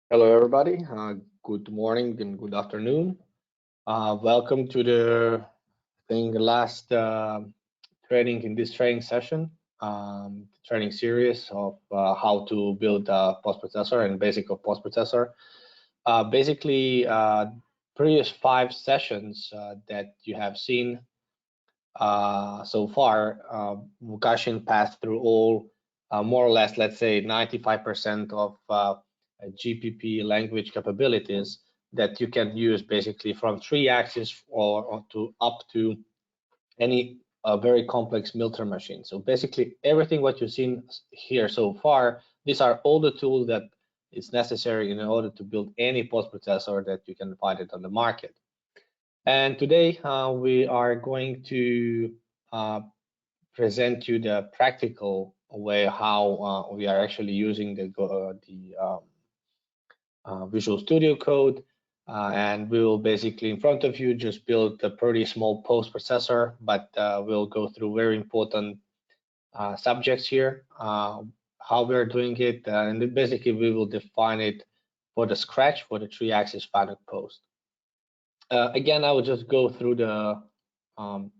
Hello, everybody. Good morning and good afternoon. Welcome to the last training in this training session, training series of how to build a post processor and basic of post processor. Basically, previous 5 sessions that you have seen so far, Vukashin passed through all more or less, let's say 95% of GPP language capabilities that you can use basically from 3 axis or to up to any very complex Milter machine. So basically everything what you've seen here so far, these are all the tools that is necessary in order to build any post processor that you can find it on the market. And today we are going to uh, present you the practical way how we are actually using the Visual Studio Code. And we will basically in front of you just build a pretty small post processor, but we'll go through very important subjects here, how we're doing it, and basically we will define it for the scratch for the 3-axis FANUC post. Again, I will just go um,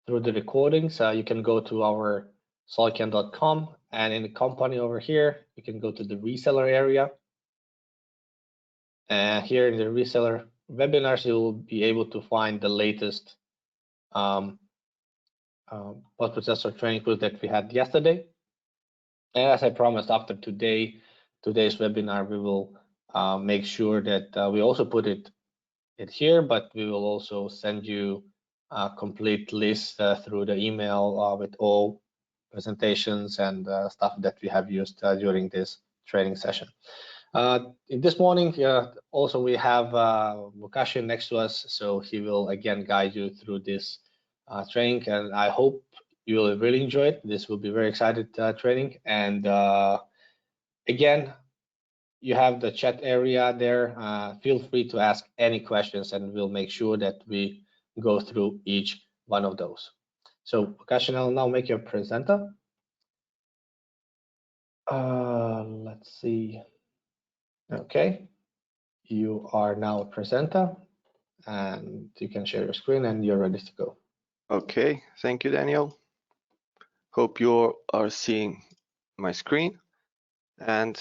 through the recordings. You can go to our solcan.com, and in the company over here, you can go to the reseller area. And here in the reseller webinars, you will be able to find the latest post-processor training course that we had yesterday. And as I promised, after today's webinar, we will make sure that we also put it here, but we will also send you a complete list through the email with all presentations and stuff that we have used during this training session. This morning, also we have Vukashin next to us, so he will again guide you through this training, and I hope you will really enjoy it. This will be very excited training, and again, you have the chat area there. Feel free to ask any questions, and we'll make sure that we go through each one of those. So, Vukashin, I'll now make you a presenter. Let's see. Okay, you are now a presenter, and you can share your screen, and you're ready to go. Okay, thank you, Daniel. Hope you are seeing my screen, and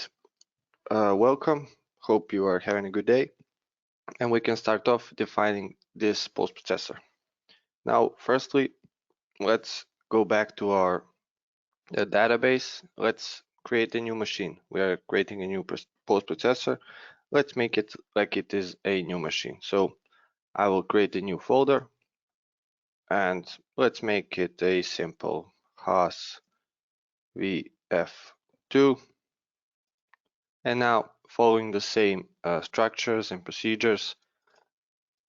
welcome. Hope you are having a good day. And we can start off defining this post processor. Now, firstly, let's go back to our database. Let's create a new machine. We are creating a new post processor. Let's make it like it is a new machine. So I will create a new folder, and let's make it a simple Haas VF2. And now, following the same structures and procedures,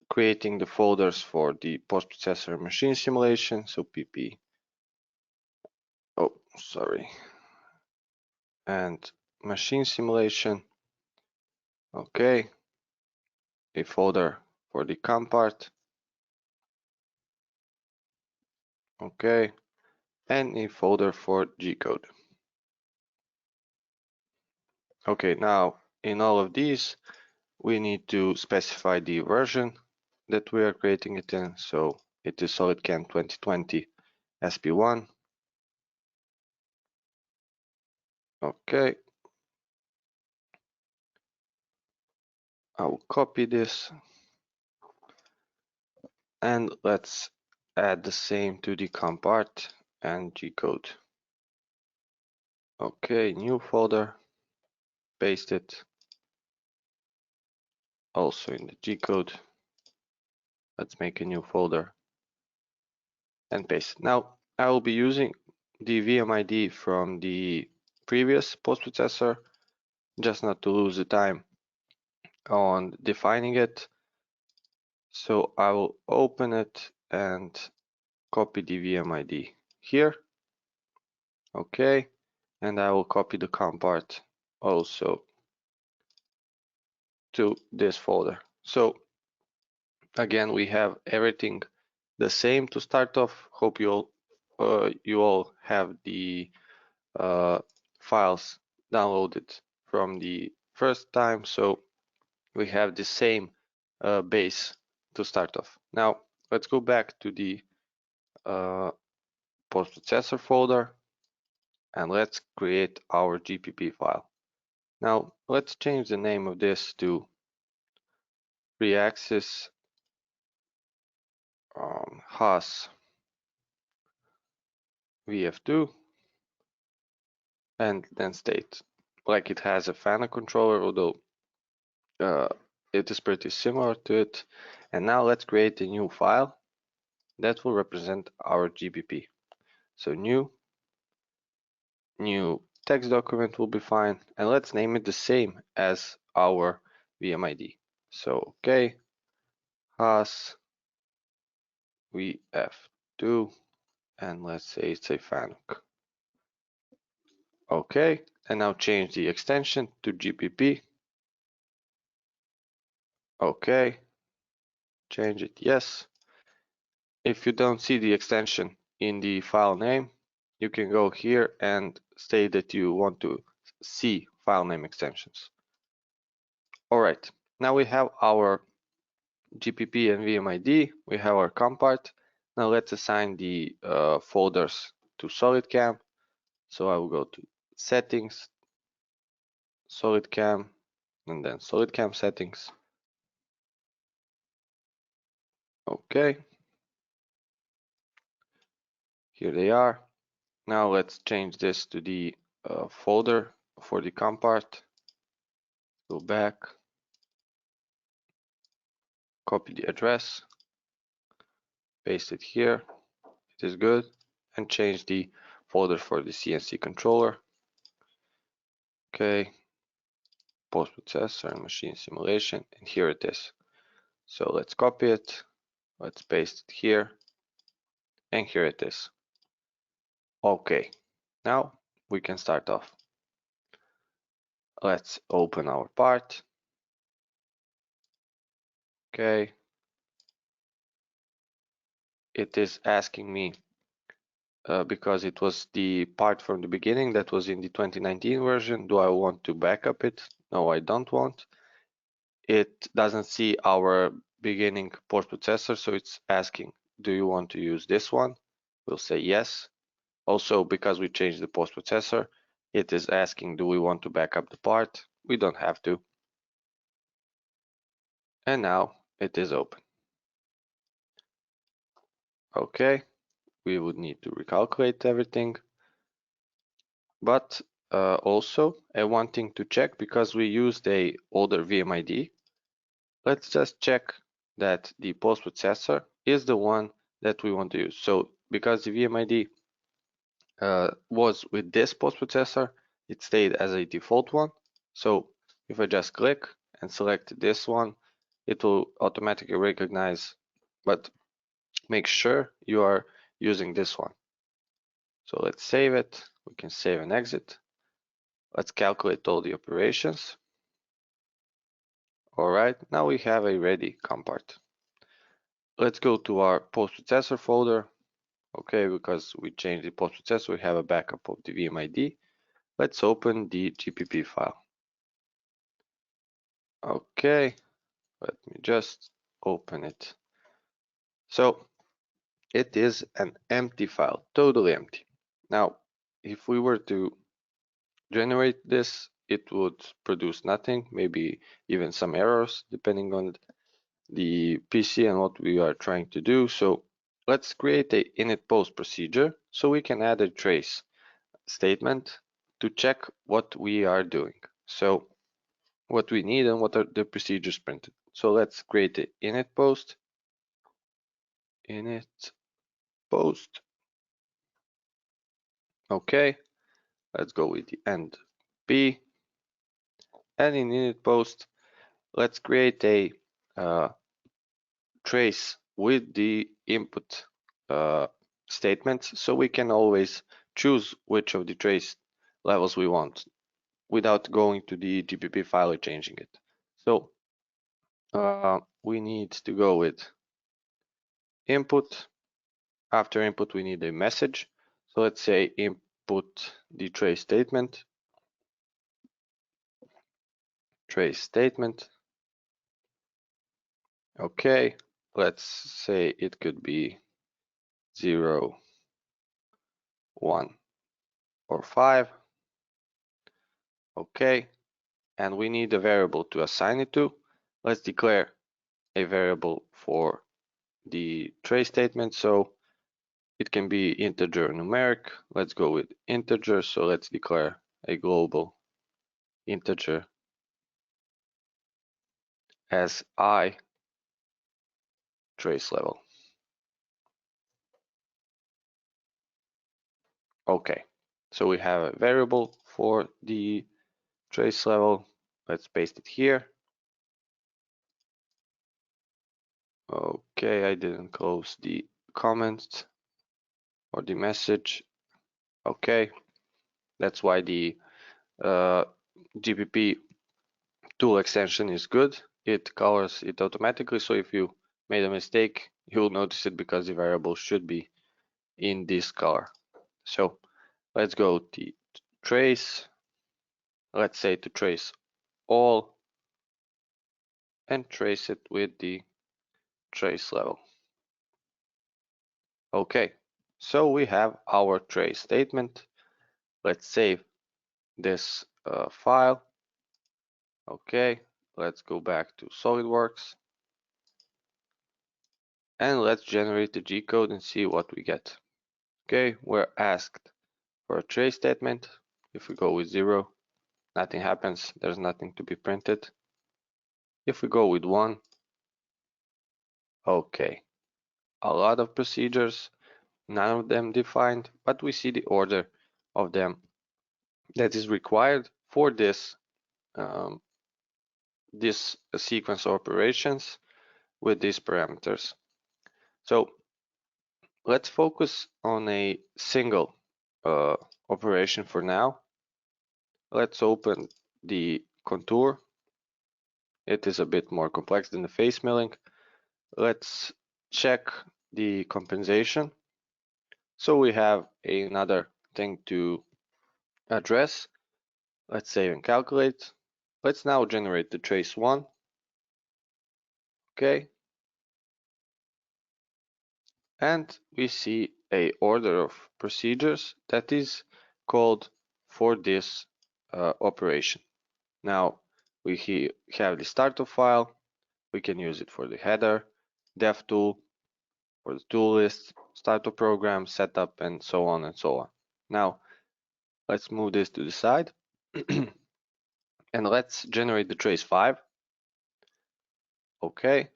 creating the folders for the post-processor machine simulation, so PP, and machine simulation, okay, a folder for the COM part, okay, and a folder for G-code. Okay, now in all of these, we need to specify the version that we are creating it in. So it is SolidCAM 2020 SP1. Okay. I will copy this and let's add the same to the COM part and G-code. Okay, new folder, paste it. Also in the G-code, let's make a new folder and paste it. Now I will be using the VMID from the previous post processor, just not to lose the time on defining it. So I will open it and copy the VMID here. Okay, and I will copy the COM part also to this folder. So again, we have everything the same to start off. Hope you all have the files downloaded from the first time, so we have the same base to start off. Now let's go back to the post-processor folder and let's create our GPP file. Now let's change the name of this to 3-axis Haas VF2 and then state like it has a FANA controller, although it is pretty similar to it. And now let's create a new file that will represent our GPP. So new text document will be fine, and let's name it the same as our VMID. So okay, Haas VF2, and let's say it's a FANUC. Okay, and now change the extension to GPP. Okay, change it, yes. If you don't see the extension in the file name, you can go here and state that you want to see file name extensions. All right, now we have our GPP and VMID, we have our COM part. Now let's assign the folders to SolidCam. So I will go to settings, SolidCam, and then SolidCam settings. Okay, here they are. Now let's change this to the folder for the COM part. Go back, copy the address, paste it here, it is good, and change the folder for the CNC controller. Okay, post-processor and machine simulation, and here it is. So let's copy it, let's paste it here, and here it is. Okay, now we can start off. Let's open our part. Okay, it is asking me because it was the part from the beginning that was in the 2019 version. Do I want to backup it? No, I don't want. It doesn't see our beginning post-processor, so it's asking, do you want to use this one? We'll say yes. Also, because we changed the post-processor, it is asking, do we want to back up the part? We don't have to. And now it is open. Okay, we would need to recalculate everything. But also, one thing to check, because we used a older VMID, let's just check that the post-processor is the one that we want to use. So because the VMID was with this post-processor, it stayed as a default one. So if I just click and select this one, it will automatically recognize, but make sure you are using this one. So let's save it. We can save and exit. Let's calculate all the operations. All right, now we have a ready COM part. Let's go to our post-processor folder. Okay, because we changed the post-processor, we have a backup of the VMID. Let's open the GPP file. Okay, let me just open it. So it is an empty file, totally empty. Now, if we were to generate this, it would produce nothing, maybe even some errors, depending on the PC and what we are trying to do. So let's create a init post procedure so we can add a trace statement to check what we are doing. So what we need and what are the procedures printed. So let's create an init post. Init post. Okay, let's go with the end P. And in init post, let's create a trace with the input statements, so we can always choose which of the trace levels we want without going to the GPP file and changing it. So we need to go with input. After input, we need a message. So let's say input the trace statement. trace statement. Okay, let's say it could be 0, 1, or 5. Okay, and we need a variable to assign it to. Let's declare a variable for the trace statement, so it can be integer or numeric. Let's go with integer, so let's declare a global integer as I trace level. Okay, so we have a variable for the trace level. Let's paste it here. Okay, I didn't close the comments or the message. Okay, that's why the GPP tool extension is good. It colors it automatically, so if you made a mistake, you'll notice it because the variable should be in this color. So let's go to trace. Let's say to trace all and trace it with the trace level. Okay, so we have our trace statement. Let's save this file. Okay, let's go back to SolidWorks and let's generate the G code and see what we get. Okay, we're asked for a trace statement. If we go with 0, nothing happens. There's nothing to be printed. If we go with 1, okay, a lot of procedures, none of them defined, but we see the order of them that is required for this sequence of operations with these parameters. So let's focus on a single operation for now. Let's open the contour. It is a bit more complex than the face milling. Let's check the compensation. So we have another thing to address. Let's save and calculate. Let's now generate the trace 1. Okay. And we see a order of procedures that is called for this operation. Now we have the startup file. We can use it for the header, dev tool, for the tool list, startup program, setup, and so on and so on. Now let's move this to the side and let's generate the trace 5. Okay.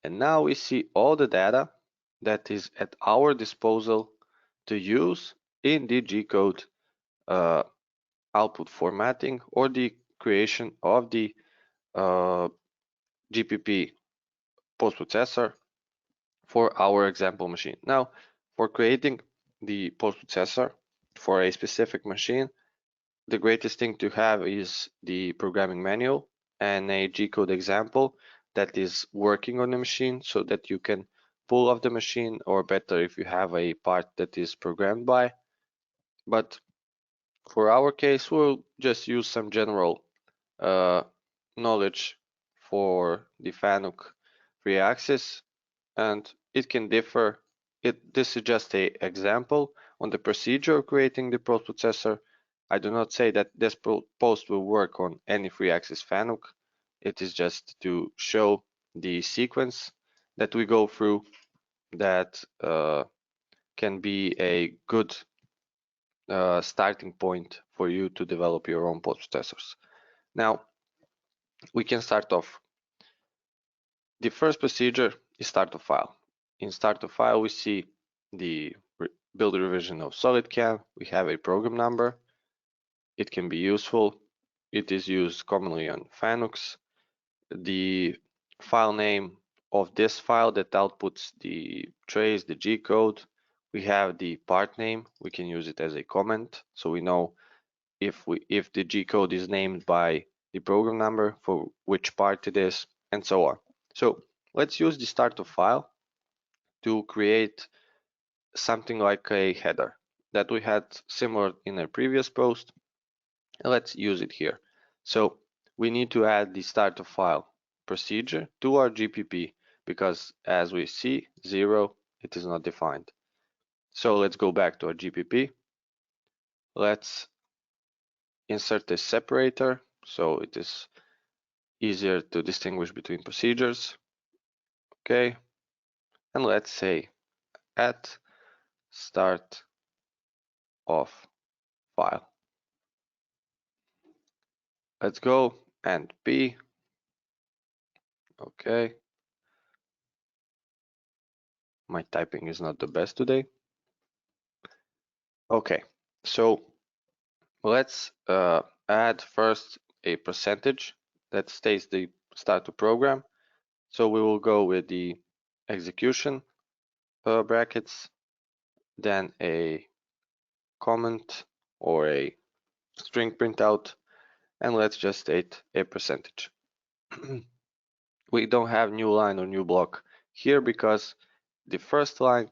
And now we see all the data that is at our disposal to use in the G-code output formatting or the creation of the GPP post-processor for our example machine. Now, for creating the post-processor for a specific machine, the greatest thing to have is the programming manual and a G-code example that is working on the machine so that you can pull off the machine, or better if you have a part that is programmed by. But for our case, we'll just use some general knowledge for the FANUC 3-axis, and it can differ. This is just an example on the procedure of creating the post-processor. I do not say that this post will work on any 3-axis FANUC. It is just to show the sequence that we go through that can be a good starting point for you to develop your own post-processors. Now, we can start off. The first procedure is start of file. In start of file, we see the build revision of SolidCAM. We have a program number. It can be useful. It is used commonly on FANUCs. The file name of this file that outputs the trace, the G code. We have the part name. We can use it as a comment, so we know if the G code is named by the program number, for which part it is, and so on. So let's use the start of file to create something like a header that we had similar in a previous post. And let's use it here. So we need to add the start of file procedure to our GPP because as we see 0, it is not defined. So let's go back to our GPP. Let's insert a separator so it is easier to distinguish between procedures. Okay, and let's say at start of file. Let's go and P. Okay, my typing is not the best today. Okay, so let's add first a percentage that states the start of program. So we will go with the execution brackets, then a comment or a string printout, and let's just state a percentage. We don't have new line or new block here because the first line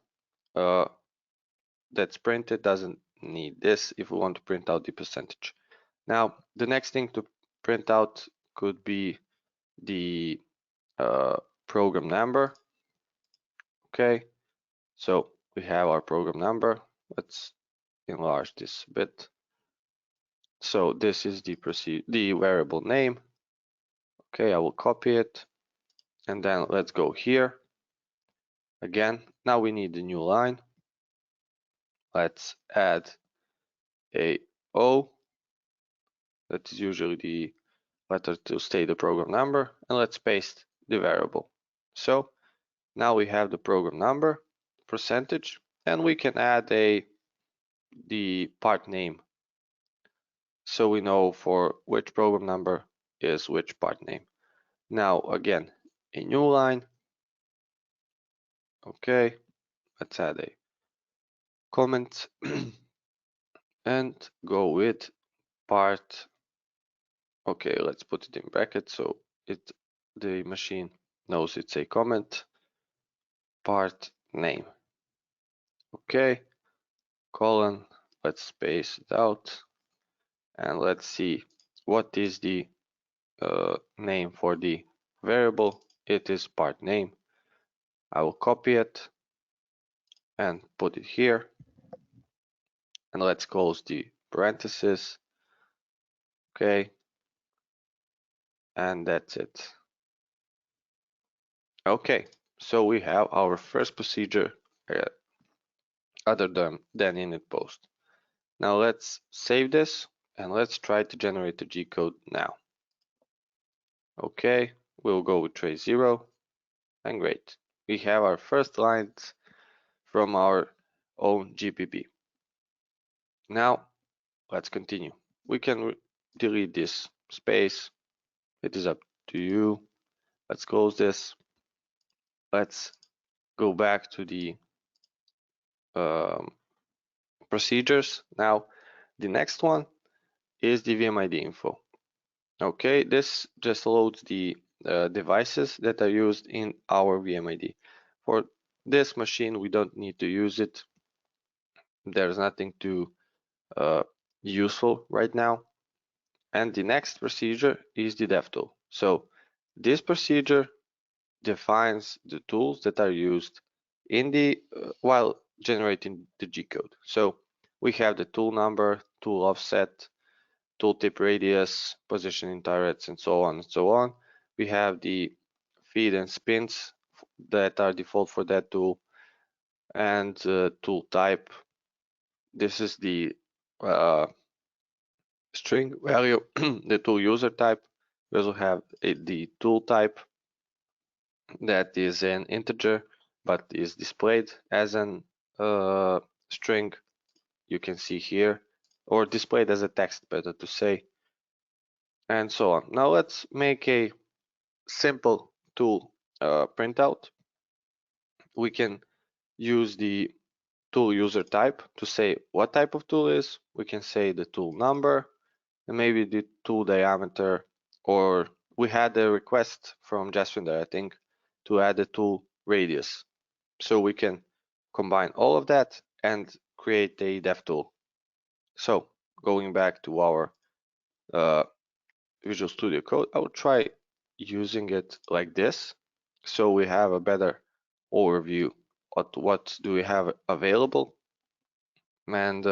that's printed doesn't need this if we want to print out the percentage. Now, the next thing to print out could be the program number. Okay, so we have our program number. Let's enlarge this a bit. So this is the variable name. Okay, I will copy it, and then let's go here. Again, now we need a new line. Let's add a O. That is usually the letter to state the program number, and let's paste the variable. So now we have the program number, percentage, and we can add the part name. So we know for which program number is which part name. Now again, a new line. Okay, let's add a comment and go with part. Okay, let's put it in brackets so the machine knows it's a comment. Part name. Okay, colon, let's space it out, and let's see what is the name for the variable. It is part name. I will copy it and put it here, and let's close the parentheses. Okay, and that's it. Okay, so we have our first procedure other than init post. Now let's save this and let's try to generate the G code now. Okay, we'll go with trace 0, and great. We have our first lines from our own GPP. Now let's continue. We can delete this space. It is up to you. Let's close this. Let's go back to the procedures. Now the next one is the VMID info. Okay, this just loads the devices that are used in our VMID. For this machine, we don't need to use it. There's nothing too useful right now. And the next procedure is the dev tool. So this procedure defines the tools that are used in the while generating the G code. So we have the tool number, tool offset, tooltip radius, positioning turrets, and so on and so on. We have the feed and spins that are default for that tool, and tool type. This is the string value, the tool user type. We also have the tool type that is an integer but is displayed as an string. You can see here, or displayed as a text, better to say, and so on. Now let's make a simple tool printout. We can use the tool user type to say what type of tool is. We can say the tool number and maybe the tool diameter, or we had a request from Jaswinder, I think, to add a tool radius. So we can combine all of that and create a dev tool. So going back to our Visual Studio Code, I will try using it like this, so we have a better overview of what do we have available and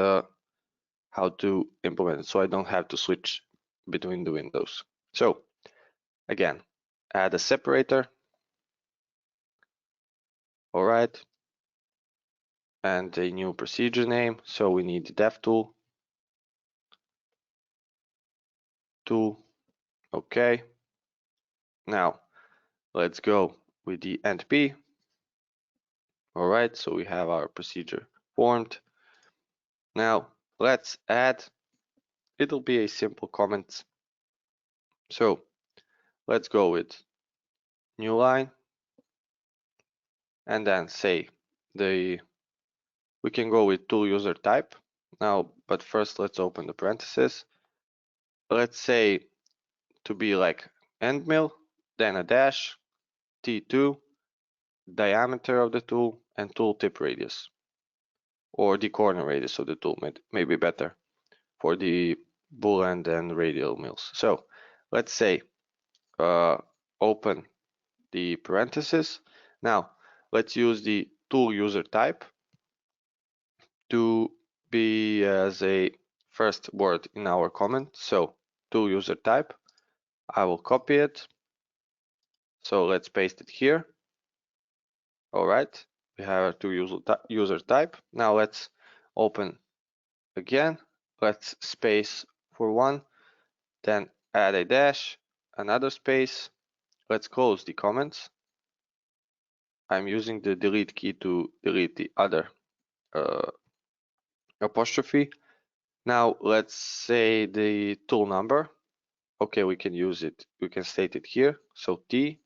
how to implement it, so I don't have to switch between the windows. So again, add a separator. All right, and a new procedure name. So we need the dev tool. Okay. Now let's go with the NP. All right, so we have our procedure formed. Now let's add, it'll be a simple comment. So let's go with new line and then say we can go with tool user type. Now, but first let's open the parentheses. Let's say to be like end mill, then a dash, T2, diameter of the tool, and tool tip radius, or the corner radius of the tool may be better for the bull end and radial mills. So let's say open the parenthesis. Now let's use the tool user type to be as a first word in our comment. So tool user type, I will copy it. So let's paste it here. All right, we have our tool user type. Now let's open again. Let's space for one, then add a dash, another space. Let's close the comments. I'm using the delete key to delete the other apostrophe. Now let's say the tool number. Okay, we can use it. We can state it here. So T.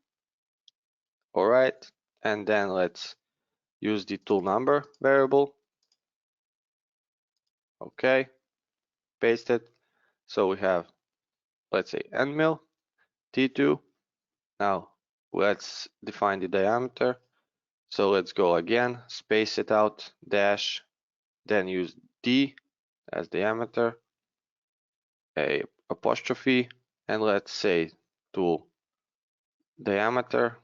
All right, and then let's use the tool number variable. Okay, paste it. So we have, let's say end mill, T2. Now let's define the diameter. So let's go again, space it out, dash, then use D as diameter, a apostrophe, and let's say tool diameter.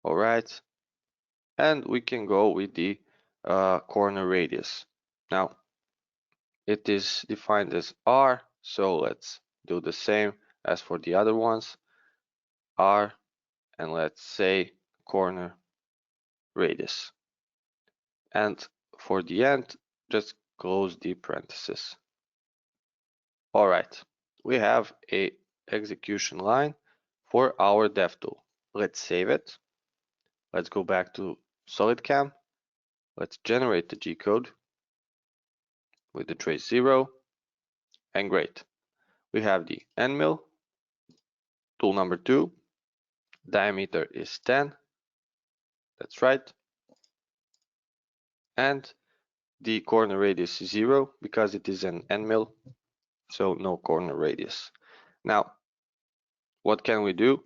All right, and we can go with the corner radius. Now it is defined as R, so let's do the same as for the other ones, R, and let's say corner radius. And for the end, just close the parenthesis. All right, we have a execution line for our dev tool. Let's save it. Let's go back to SolidCam. Let's generate the G code with the trace 0. And great. We have the end mill, tool number 2. Diameter is 10. That's right. And the corner radius is 0 because it is an end mill, so no corner radius. Now, what can we do?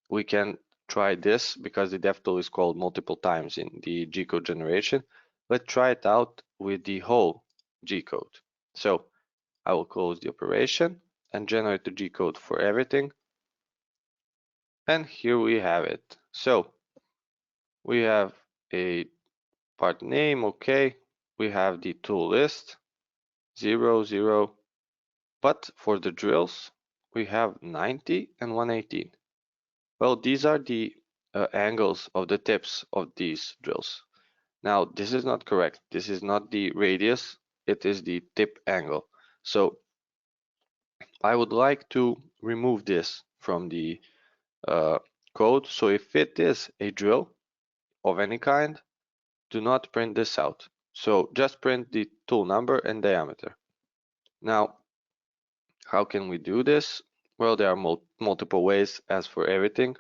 We can try this because the dev tool is called multiple times in the G code generation. Let's try it out with the whole G code. So I will close the operation and generate the G code for everything. And here we have it. So we have a part name, okay. We have the tool list, 0, 0. But for the drills, we have 90 and 118. Well, these are the angles of the tips of these drills. Now, this is not correct. This is not the radius. It is the tip angle. So I would like to remove this from the code. So if it is a drill of any kind, do not print this out. So just print the tool number and diameter. Now, how can we do this? Well, there are multiple ways as for everything.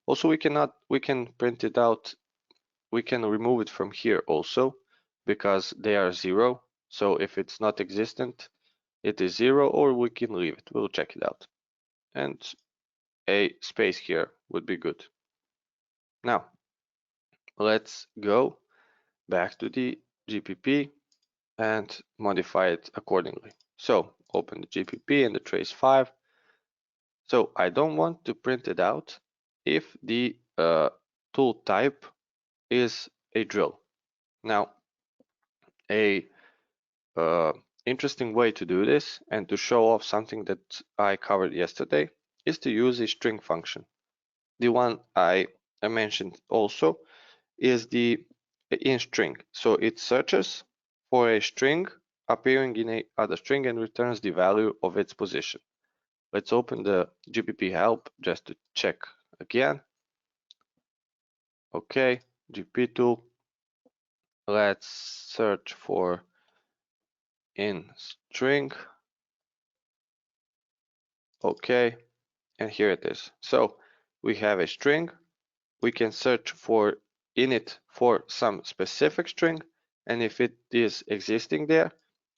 Also, we can print it out. We can remove it from here also because they are 0. So if it's not existent, it is 0, or we can leave it. We'll check it out. And a space here would be good. Now, let's go back to the GPP and modify it accordingly. So open the GPP and the trace 5. So I don't want to print it out if the tool type is a drill. Now, a interesting way to do this and to show off something that I covered yesterday is to use a string function. The one I mentioned also is the in string. So it searches for a string appearing in a other string and returns the value of its position. Let's open the GPP help just to check again. Okay, GPP tool. Let's search for in string. Okay, and here it is. So we have a string. We can search for in it for some specific string, and if it is existing there,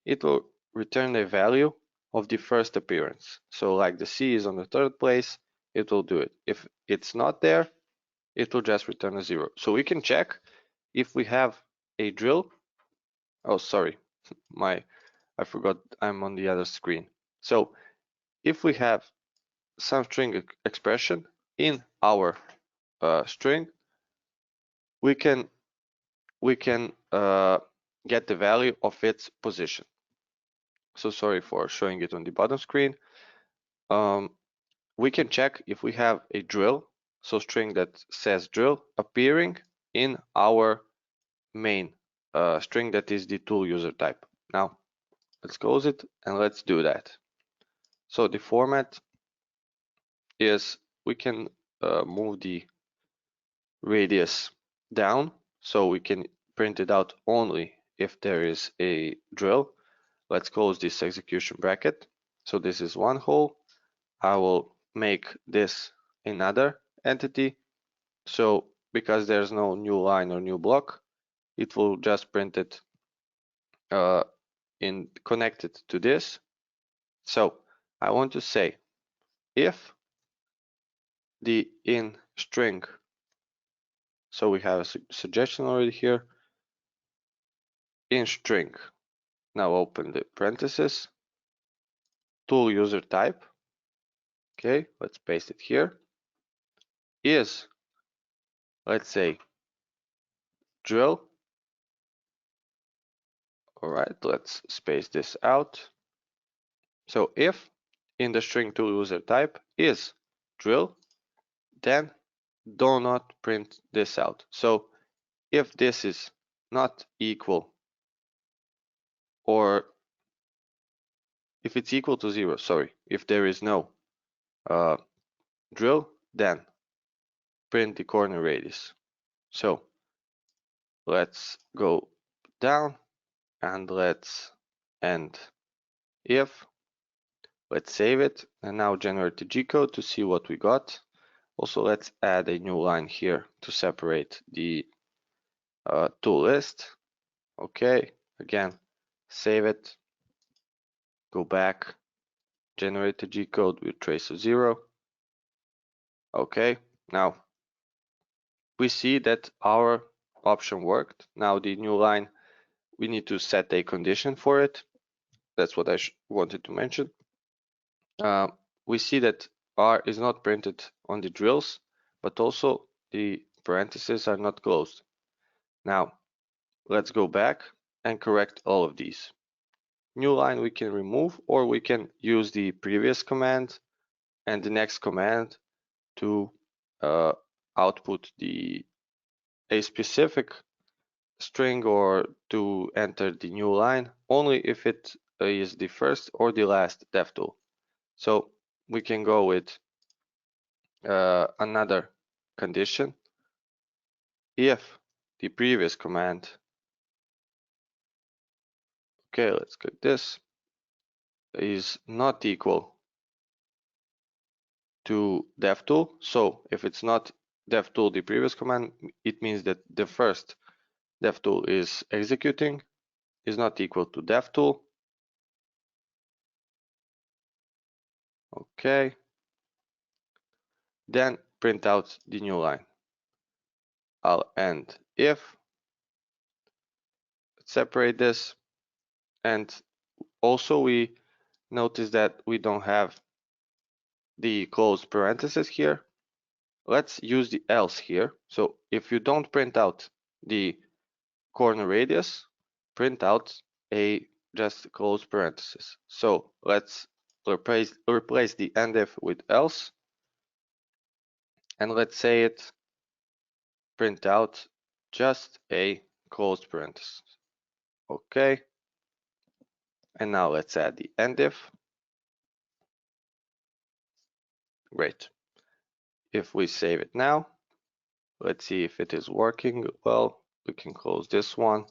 it will return a value of the first appearance. So like the C is on the third place, it will do it. If it's not there, it will just return a 0. So we can check if we have a drill. Oh, sorry, I forgot I'm on the other screen. So if we have some string expression in our string, we can get the value of its position. So sorry for showing it on the bottom screen. We can check if we have a drill, so string that says drill appearing in our main string that is the tool user type. Now let's close it and let's do that. So the format is we can move the radius down so we can print it out only if there is a drill. Let's close this execution bracket. So this is one hole. I will make this another entity. So because there's no new line or new block, it will just print it connected to this. So I want to say if the in string, so we have a suggestion already here, in string, now open the parentheses, tool user type, okay, let's paste it here, is, let's say, drill. All right, let's space this out. So if in the string tool user type is drill, then do not print this out. So if this is not equal, or if it's equal to 0, sorry, if there is no drill, then print the corner radius. So let's go down and let's end if. Let's save it and now generate the G code to see what we got. Also, let's add a new line here to separate the tool list. Okay, again, save it, go back, generate the G code with trace of 0. Okay, now we see that our option worked. Now the new line, we need to set a condition for it. That's what I wanted to mention. We see that R is not printed on the drills, but also the parentheses are not closed. Now, let's go back and correct all of these. New line we can remove, or we can use the previous command and the next command to output a specific string or to enter the new line only if it is the first or the last dev tool. So we can go with another condition if the previous command, okay, let's click this, is not equal to devtool. So if it's not devtool the previous command, it means that the first devtool is executing is not equal to devtool. Okay, then print out the new line. I'll end if, separate this, and also we Notice that we don't have the closed parentheses here. Let's use the else here. So if you don't print out the corner radius, print out a just close parenthesis. So let's replace the endif with else, and let's say it print out just a closed parenthesis. Okay, and now let's add the endif. Great. If we save it now, let's see if it is working well. We can close this one,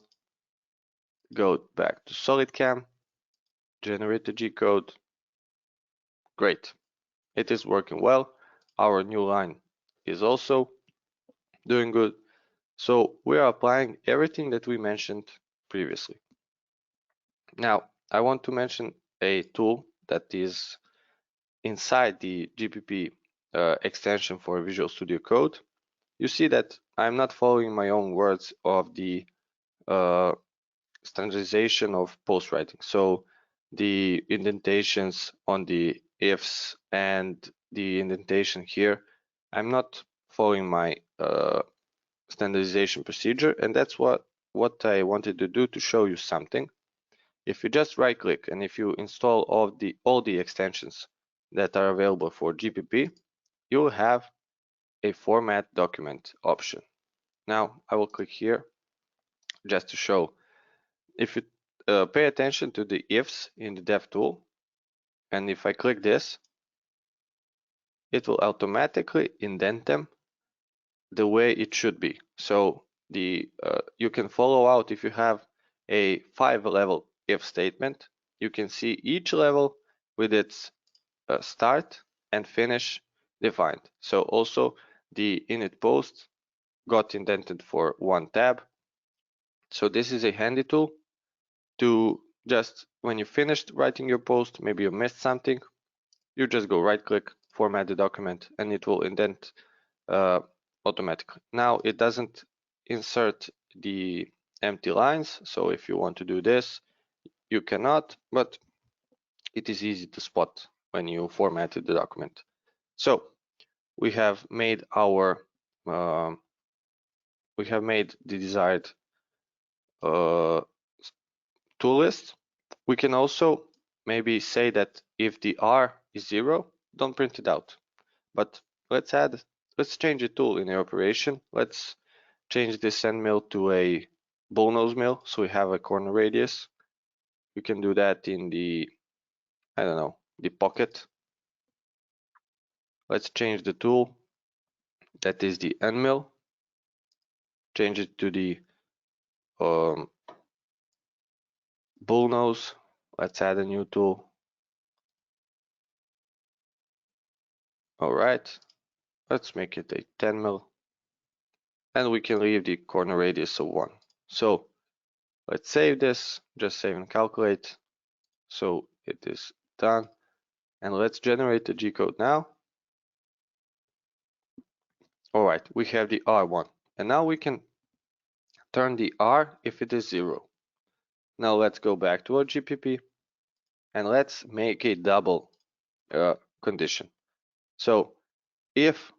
go back to SolidCam, generate the G code. Great. It is working well. Our new line is also doing good. So we are applying everything that we mentioned previously. Now, I want to mention a tool that is inside the GPP extension for Visual Studio Code. You see that I'm not following my own words of the standardization of post writing. So the indentations on the ifs and the indentation here, I'm not following my standardization procedure, and that's what I wanted to do to show you something. If you just right click and if you install all the extensions that are available for GPP, you'll have a format document option. Now I will click here just to show. If you pay attention to the ifs in the dev tool, and if I click this, it will automatically indent them the way it should be. So the you can follow out if you have a 5-level if statement. You can see each level with its start and finish defined. So also the init post got indented for one tab. So this is a handy tool to just when you finished writing your post, maybe you missed something, you just go right click, format the document, and it will indent automatically. Now it doesn't insert the empty lines, so if you want to do this, you cannot, but it is easy to spot when you formatted the document. So we have made our we have made the desired tool list. We can also maybe say that if the R is 0, don't print it out. But let's change a tool in the operation. Let's change this end mill to a bullnose mill, so we have a corner radius. You can do that in the, I don't know, the pocket. Let's change the tool. That is the end mill. Change it to the bullnose. Let's add a new tool. All right. Let's make it a 10 mil. And we can leave the corner radius of 1. So let's save this. Just save and calculate. So it is done. And let's generate the G code now. All right, we have the R1. And now we can turn the R if it is 0. Now let's go back to our GPP and let's make a double condition. So if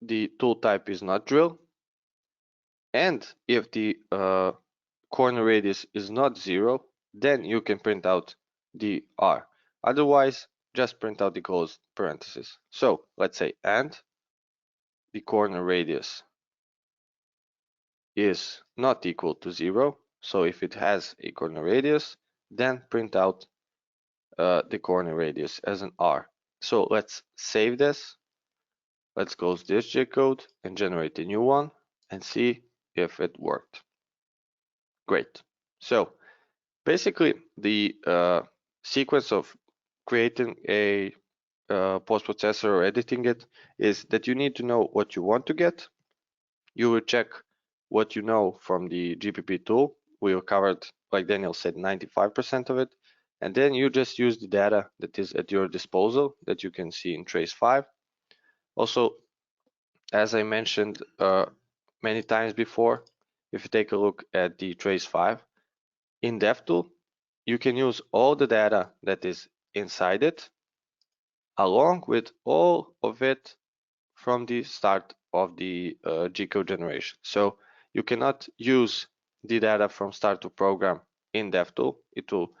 the tool type is not drill, and if the corner radius is not 0, then you can print out the R. Otherwise, just print out the closed parentheses. So let's say and the corner radius is not equal to 0. So if it has a corner radius, then print out the corner radius as an R. So let's save this. Let's close this J code and generate a new one and see if it worked. Great. So basically the sequence of creating a post processor or editing it is that you need to know what you want to get. You will check what you know from the GPP tool. We covered, like Daniel said, 95% of it. And then you just use the data that is at your disposal that you can see in Trace 5. Also, as I mentioned many times before, if you take a look at the Trace 5, in DevTool, you can use all the data that is inside it, along with all of it from the start of the G-code generation. So you cannot use the data from start to program in DevTool. It will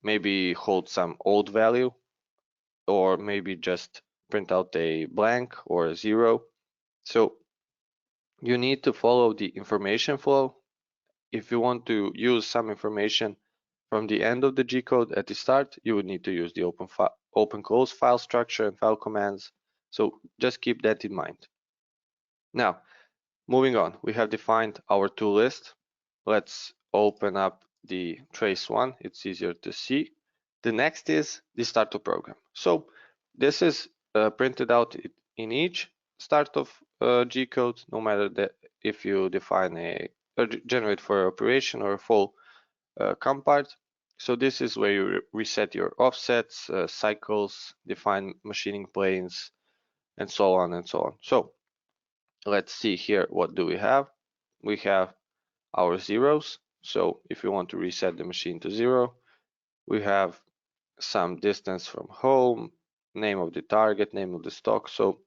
maybe hold some old value, or maybe just print out a blank or a zero. So you need to follow the information flow. If you want to use some information from the end of the G code at the start, you would need to use the open close file structure and file commands. So just keep that in mind. Now, moving on, we have defined our tool list. Let's open up the trace one. It's easier to see. The next is the start to program. So this is printed out in each start of G code, no matter that if you define a generate for operation or a full COM part. So this is where you reset your offsets, cycles, define machining planes, and so on and so on. So let's see here, what do we have? We have our zeros. So if you want to reset the machine to 0, we have some distance from home, name of the target, name of the stock. So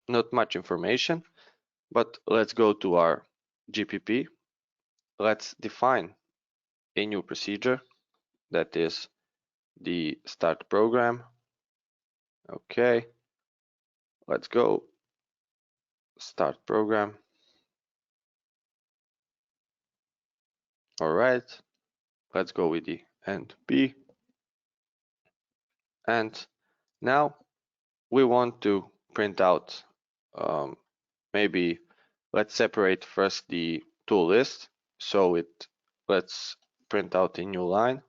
not much information, but let's go to our GPP. Let's define a new procedure, that is the start program. Okay, let's go start program. All right, let's go with the end B. And now we want to print out, maybe let's separate first the tool list. So let's print out a new line.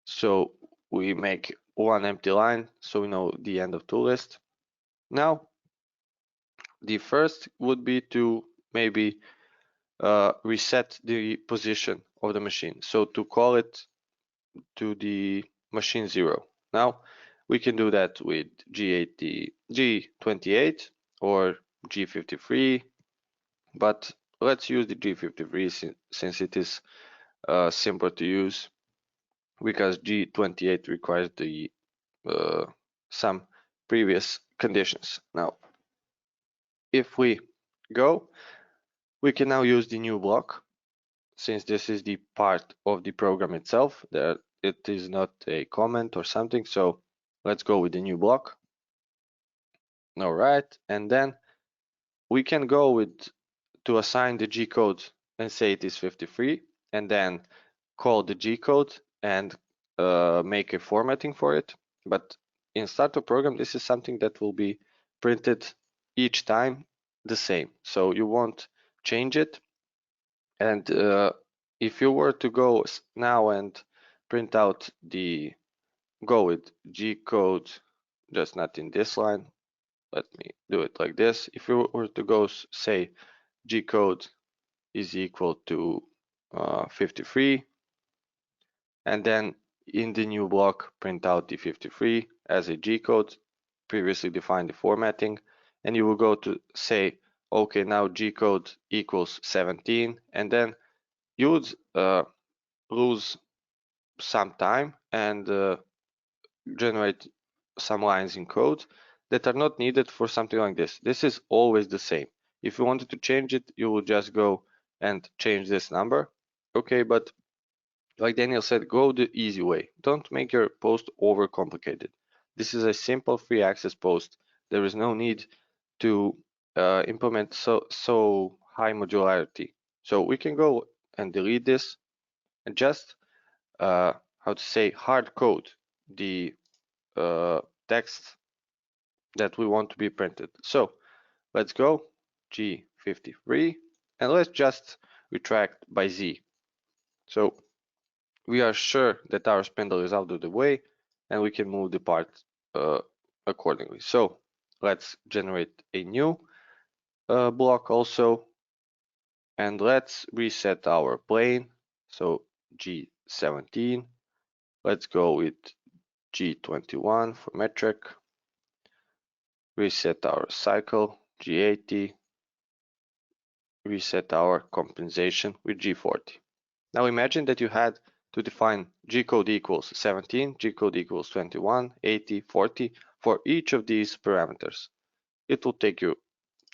So we make one empty line so we know the end of tool list. Now, the first would be to maybe reset the position of the machine. So to call it to the machine 0. Now we can do that with G28 or G53, but let's use the G53 since it is simpler to use, because G28 requires the some previous conditions. Now, if we go, we can now use the new block, since this is the part of the program itself, that it is not a comment or something. So let's go with the new block. All right, and then we can go with to assign the G code and say it is 53, and then call the G code and make a formatting for it. But in startup program, this is something that will be printed each time the same, so you won't change it. And if you were to go now and print out go with G code, just not in this line, let me do it like this. If you were to go say G code is equal to 53, and then in the new block print out the 53 as a G code, previously define the formatting, and you will go to say, okay, now G code equals 17, and then you would lose some time and generate some lines in code that are not needed for something like this. This is always the same. If you wanted to change it, you will just go and change this number. Okay, but like Daniel said, go the easy way. Don't make your post overcomplicated. This is a simple free access post. There is no need to implement so high modularity. So we can go and delete this and just how to say hard code the text that we want to be printed. So let's go G53 and let's just retract by Z. So we are sure that our spindle is out of the way and we can move the part accordingly. So let's generate a new block also, and let's reset our plane. So G17, let's go with G21 for metric, reset our cycle, G80, reset our compensation with G40. Now imagine that you had to define G-code equals 17, G-code equals 21, 80, 40 for each of these parameters. It will take you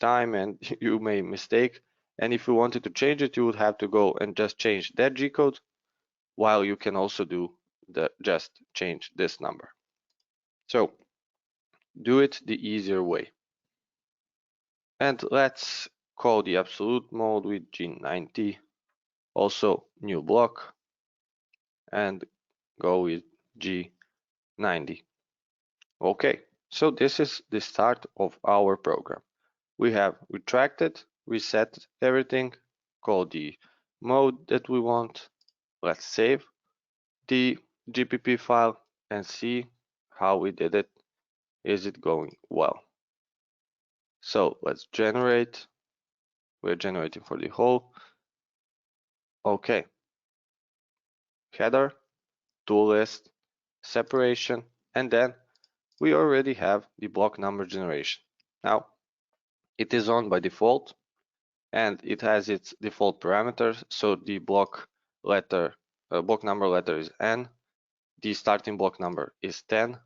time and you may mistake. And if you wanted to change it, you would have to go and just change that G-code, while you can also do just change this number. So do it the easier way. And let's call the absolute mode with G90, also new block, and go with G90. Okay, so this is the start of our program. We have retracted, reset everything, call the mode that we want. Let's save the GPP file and see how we did it. Is it going well? So let's generate. We're generating for the whole. Okay. Header, tool list, separation, and then we already have the block number generation. Now it is on by default and it has its default parameters. So the block number letter is N, the starting block number is 10,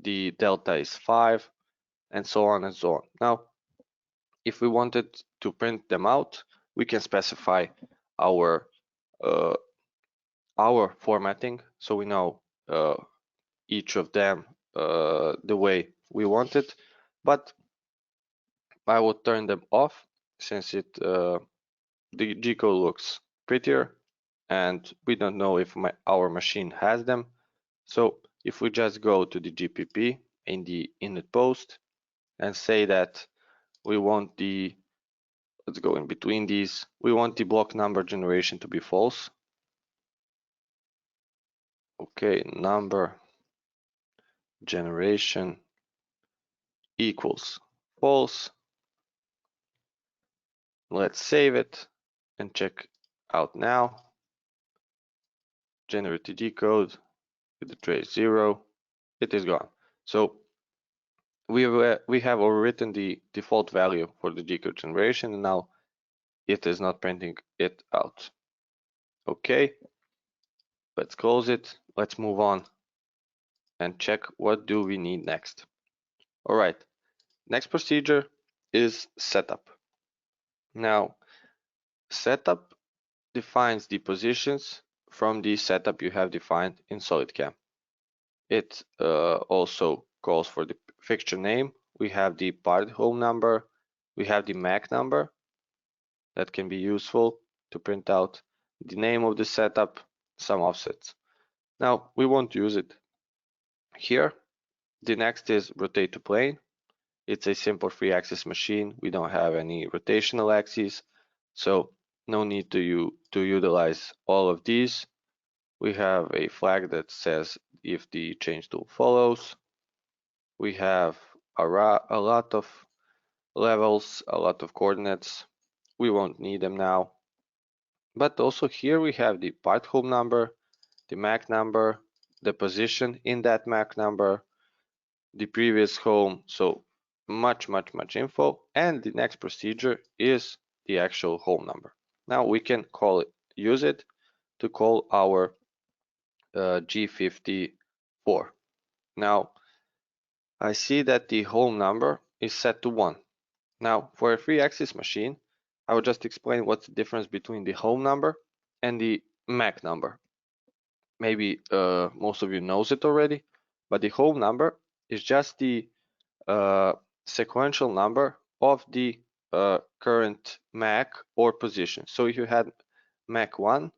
the delta is 5, and so on and so on. Now, if we wanted to print them out, we can specify our formatting, so we know each of them the way we want it. But I will turn them off since the G-code looks prettier and we don't know if our machine has them. So if we just go to the GPP in the init post and say that we want let's go in between these, we want the block number generation to be false. Okay, number generation equals false. Let's save it and check out now. Generate the G-code with the trace 0. It is gone. So we have overwritten the default value for the G-code generation, and now it is not printing it out. Okay, let's close it. Let's move on and check what do we need next. All right, next procedure is setup. Now, setup defines the positions from the setup you have defined in SolidCam. It also calls for the fixture name. We have the part home number. We have the MAC number that can be useful to print out the name of the setup, some offsets. Now we won't use it here. The next is rotate to plane. It's a simple 3-axis machine. We don't have any rotational axes, so no need to utilize all of these. We have a flag that says if the change tool follows. We have a lot of levels, a lot of coordinates. We won't need them now. But also here we have the part home number, the MAC number, the position in that MAC number, the previous home, so much info. And the next procedure is the actual home number. Now we can use it to call our G54. Now I see that the home number is set to 1. Now for a 3-axis machine, I will just explain what's the difference between the home number and the MAC number. Maybe most of you knows it already, but the home number is just the sequential number of the current MAC or position. So if you had MAC 1,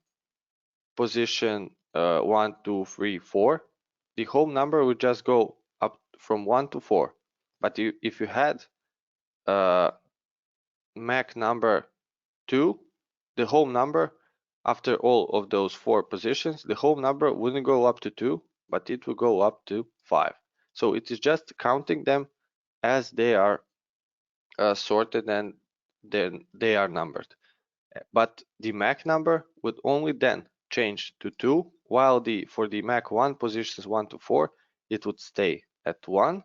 position 1, 2, 3, 4, the home number would just go up from 1 to 4. But if you had MAC number 2, the home number after all of those 4 positions, the home number wouldn't go up to 2, but it will go up to 5. So it is just counting them as they are sorted and then they are numbered. But the MAC number would only then change to 2, while for the MAC 1 positions 1 to 4, it would stay at 1,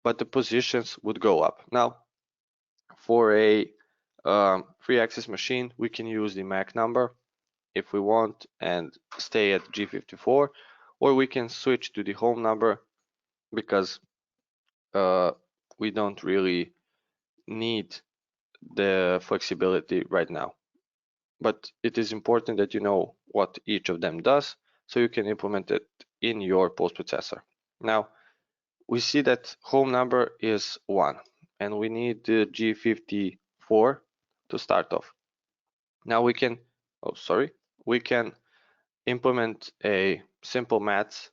but the positions would go up. Now, for a 3-axis machine, we can use the MAC number. if we want and stay at G54, or we can switch to the home number because we don't really need the flexibility right now. But it is important that you know what each of them does so you can implement it in your postprocessor. Now, we see that home number is 1 and we need the G54 to start off. Now we can, we can implement a simple math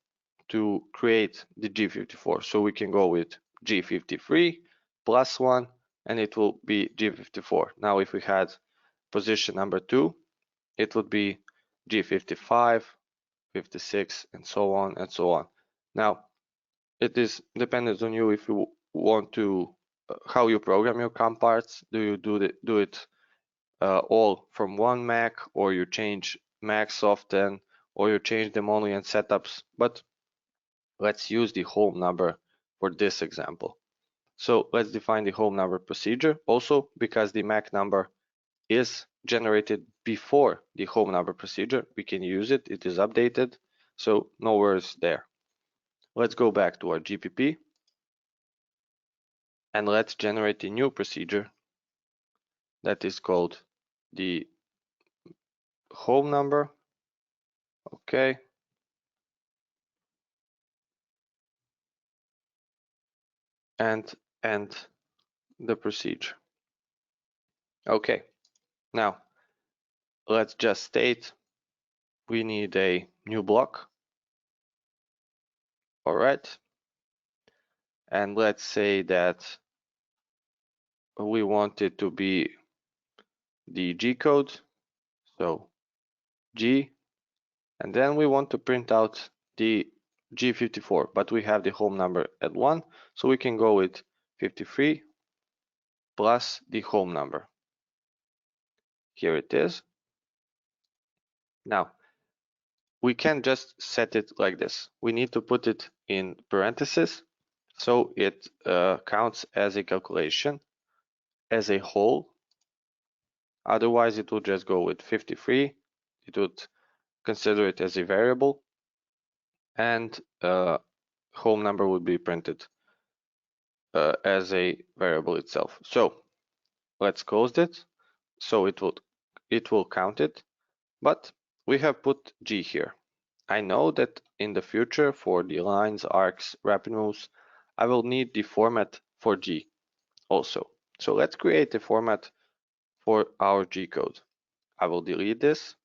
to create the G54. So we can go with G53 plus 1 and it will be G54. Now if we had position number 2, it would be G55, 56, and so on and so on. Now it is dependent on you if you want to how you program your COM parts. Do you do it all from one Mac, or you change Macs often, or you change them only in setups? But let's use the home number for this example. So let's define the home number procedure also, because the Mac number is generated before the home number procedure. We can use it, it is updated, so no worries there. Let's go back to our GPP and let's generate a new procedure that is called the home number. Okay. And end the procedure. Okay. Now let's just state we need a new block. All right. And let's say that we want it to be the G code. So G, and then we want to print out the G54, but we have the home number at 1, so we can go with 53 plus the home number. Here it is. Now, we can just set it like this. We need to put it in parentheses, so it counts as a calculation as a whole. Otherwise, it would just go with 53. It would consider it as a variable, and home number would be printed as a variable itself. So let's close it. So it will count it, but we have put G here. I know that in the future for the lines, arcs, rapid moves, I will need the format for G also. So let's create a format for our G code. I will delete this.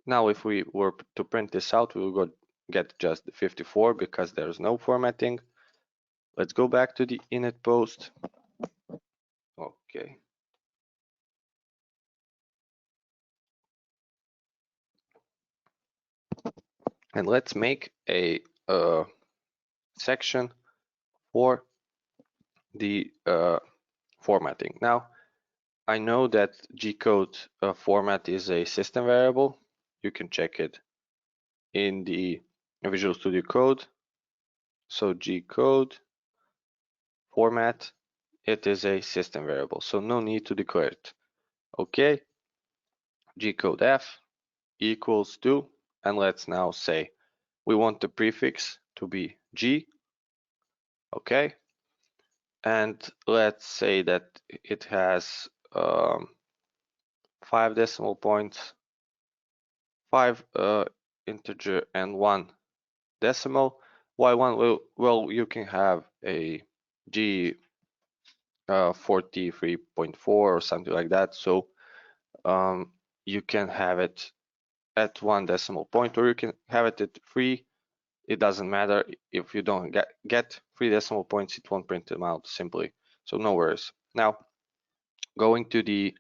Now if we were to print this out, we will get just the 54 because there's no formatting. Let's go back to the init post. Okay. And let's make a section for the formatting. Now, I know that G-code format is a system variable. You can check it in the Visual Studio Code. So G-code format, it is a system variable, so no need to declare it. Okay, G-code F equals to, and let's now say we want the prefix to be G. Okay, and let's say that it has 5 decimal points, 5 integer and 1 decimal. Why 1? Well, you can have a G 43.4 or something like that. So you can have it at 1 decimal point, or you can have it at 3. It doesn't matter. If you don't get 3 decimal points, it won't print them out simply. So no worries. Now, going to the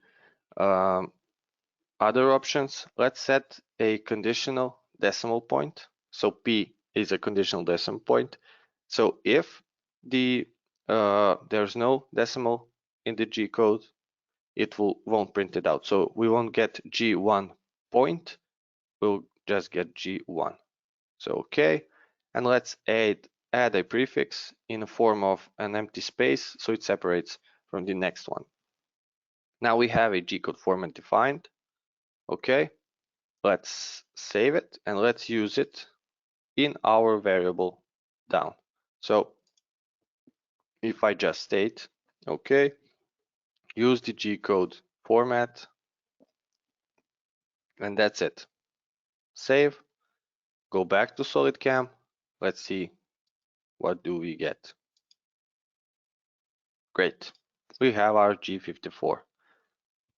other options, let's set a conditional decimal point. So P is a conditional decimal point. So if there's no decimal in the G code, it won't print it out. So we won't get G1 point, we'll just get G1. So okay, and let's add a prefix in the form of an empty space so it separates from the next one. Now we have a G code format defined. Okay, let's save it and let's use it in our variable down. So if I just state, okay, use the G-code format, and that's it. Save, go back to SolidCam. Let's see what do we get. Great, we have our G54.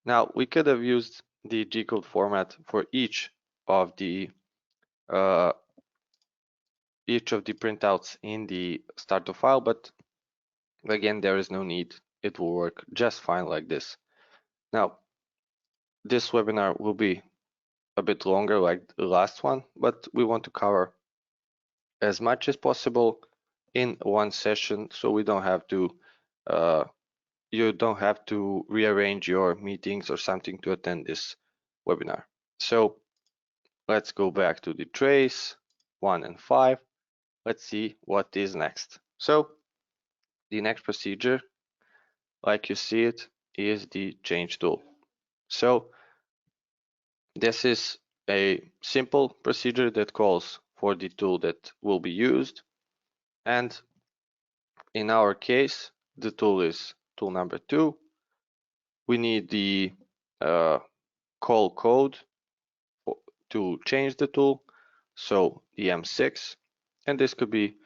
Now we could have used the G-code format for each of the printouts in the starter file, but again, there is no need. It will work just fine like this. Now, this webinar will be a bit longer like the last one, but we want to cover as much as possible in one session, so we don't have to you don't have to rearrange your meetings or something to attend this webinar. So let's go back to the trace 1 and 5. Let's see what is next. So the next procedure, like you see it, is the change tool. So this is a simple procedure that calls for the tool that will be used, and in our case the tool is tool number 2. We need the call code to change the tool, so the M6, and this could be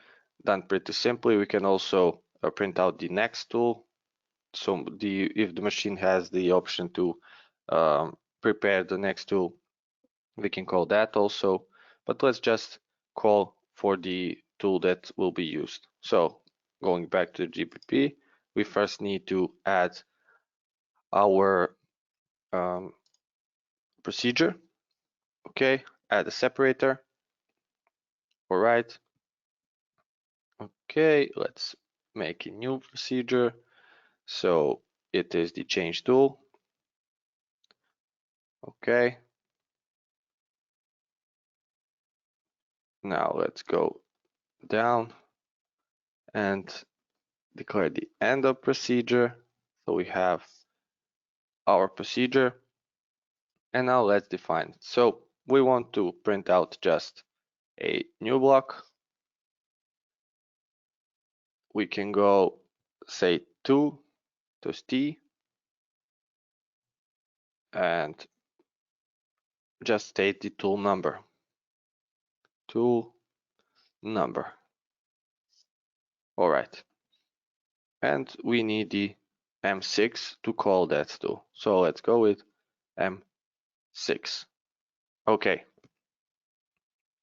done pretty simply. We can also print out the next tool, so if the machine has the option to prepare the next tool, we can call that also, but let's just call for the tool that will be used. So going back to the GPP, we first need to add our procedure. Okay, add a separator. All right. Okay, let's make a new procedure. So it is the change tool. Okay. Now let's go down and declare the end of procedure. So we have our procedure, and now let's define it. So we want to print out just a new block. We can go say 2 to T and just state the tool number. Tool number. All right. And we need the M6 to call that tool. So let's go with M6. Okay.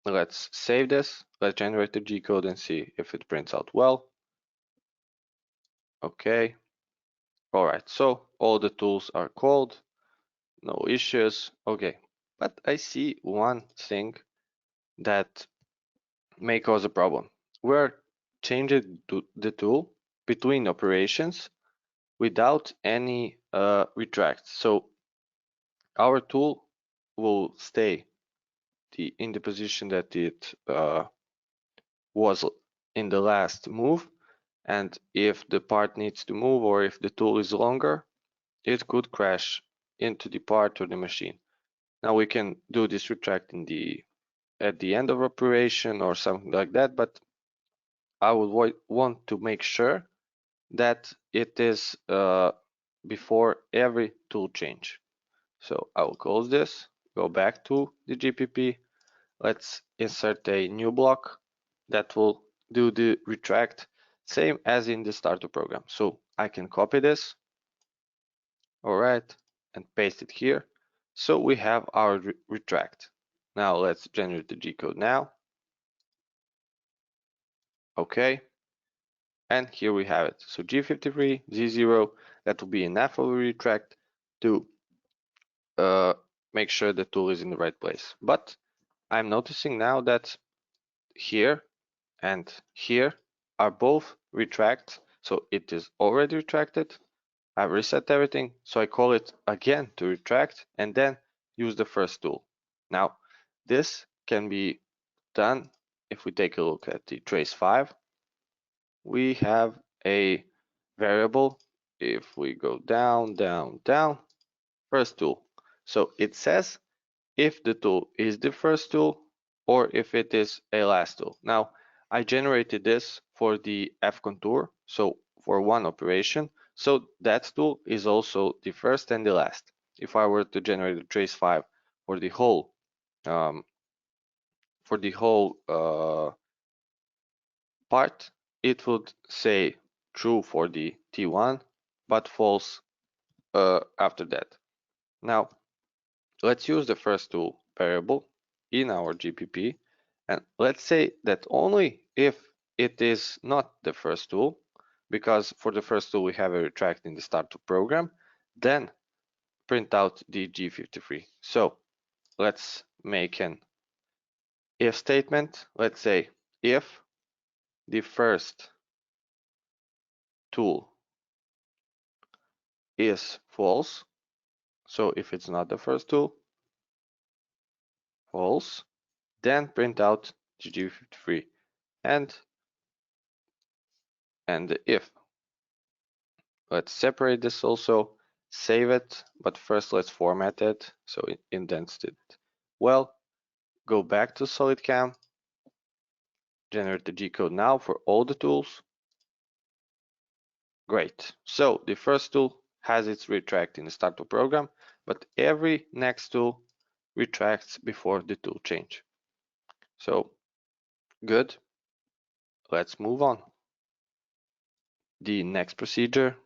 Let's save this. Let's generate the G code and see if it prints out well. Okay. All right. So all the tools are called. No issues. Okay. But I see one thing that may cause a problem. We're changing the tool between operations without any retract. So our tool will stay in the position that it was in the last move, and if the part needs to move or if the tool is longer, it could crash into the part or the machine. Now we can do this retract at the end of operation or something like that, but I would want to make sure that it is before every tool change. So I will close this, go back to the GPP. Let's insert a new block that will do the retract, same as in the starter program. So I can copy this, all right, and paste it here. So we have our retract. Now let's generate the G code now. Okay, and here we have it. So G53, Z0, that will be enough of a retract to make sure the tool is in the right place. But I'm noticing now that here and here are both retract, so it is already retracted. I've reset everything, so I call it again to retract and then use the first tool. Now this can be done if we take a look at the trace 5. We have a variable. If we go down, down, down, first tool. So it says if the tool is the first tool or if it is a last tool. Now, I generated this for the F contour, so for one operation. So that tool is also the first and the last. If I were to generate a trace 5 for the whole um, part, it would say true for the T1, but false after that. Now, let's use the first tool variable in our GPP, and let's say that only if it is not the first tool, because for the first tool we have a retract in the start of program, then print out the G53. So let's make an if statement. Let's say if the first tool is false, so if it's not the first tool, false, then print out G53 and if. Let's separate this also, save it, but first let's format it so it indents it well. Go back to SolidCam, generate the G code now for all the tools. Great. So the first tool has its retract in the start of program, but every next tool retracts before the tool change. So good. Let's move on. The next procedure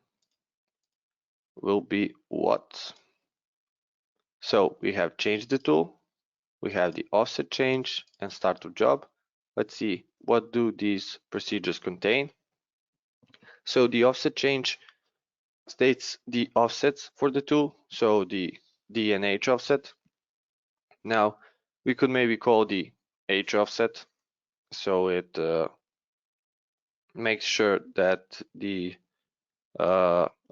will be what? So we have changed the tool, we have the offset change and start of job. Let's see, what do these procedures contain? So the offset change states the offsets for the tool, so the D and H offset. Now we could maybe call the H offset, so it makes sure that the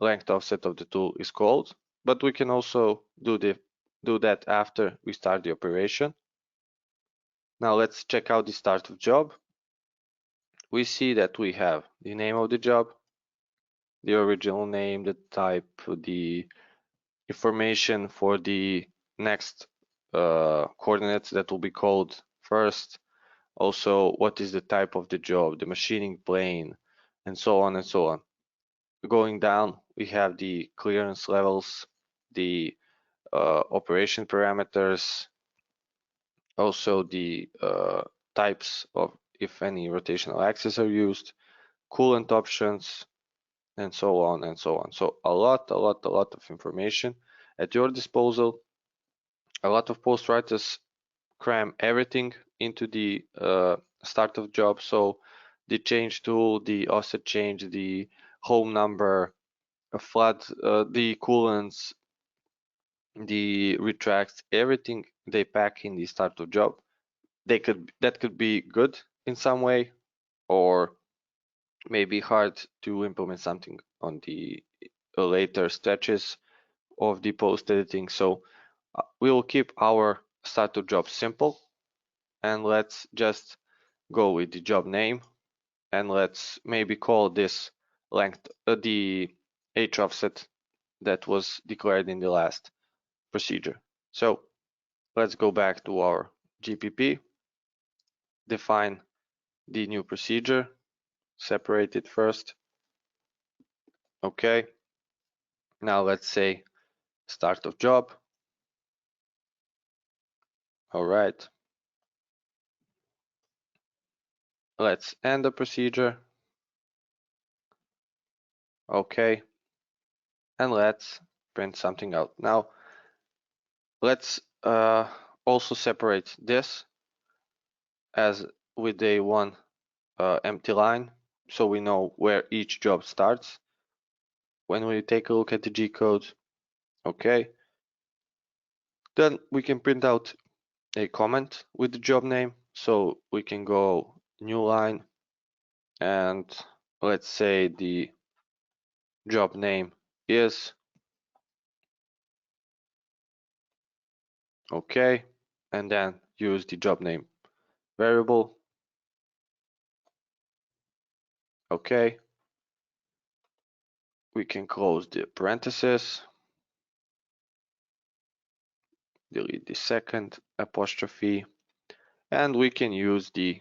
length offset of the tool is called, but we can also do that after we start the operation. Now let's check out the start of job. We see that we have the name of the job, the original name, the type, the information for the next coordinates that will be called first, also what is the type of the job, the machining plane, and so on and so on. Going down, we have the clearance levels, the operation parameters, also the types of, if any, rotational axes are used, coolant options, and so on and so on. So a lot of information at your disposal. A lot of post writers cram everything into the start of job. So the change tool, the offset change, the home number, a flood, the coolants, the retracts, everything they pack in the start of job. That could be good in some way, or maybe hard to implement something on the later stretches of the post editing. So we will keep our start of job simple, and let's just go with the job name, and let's maybe call this length the H offset that was declared in the last procedure. So let's go back to our GPP, define the new procedure, separate it first. Okay, now let's say start of job. All right, let's end the procedure. Okay, and let's print something out. Now let's also separate this as with a one empty line, so we know where each job starts when we take a look at the G code. Okay, then we can print out a comment with the job name, so we can go new line, and let's say the job name is okay, and then use the job name variable. Okay, we can close the parenthesis. delete the second apostrophe, and we can use the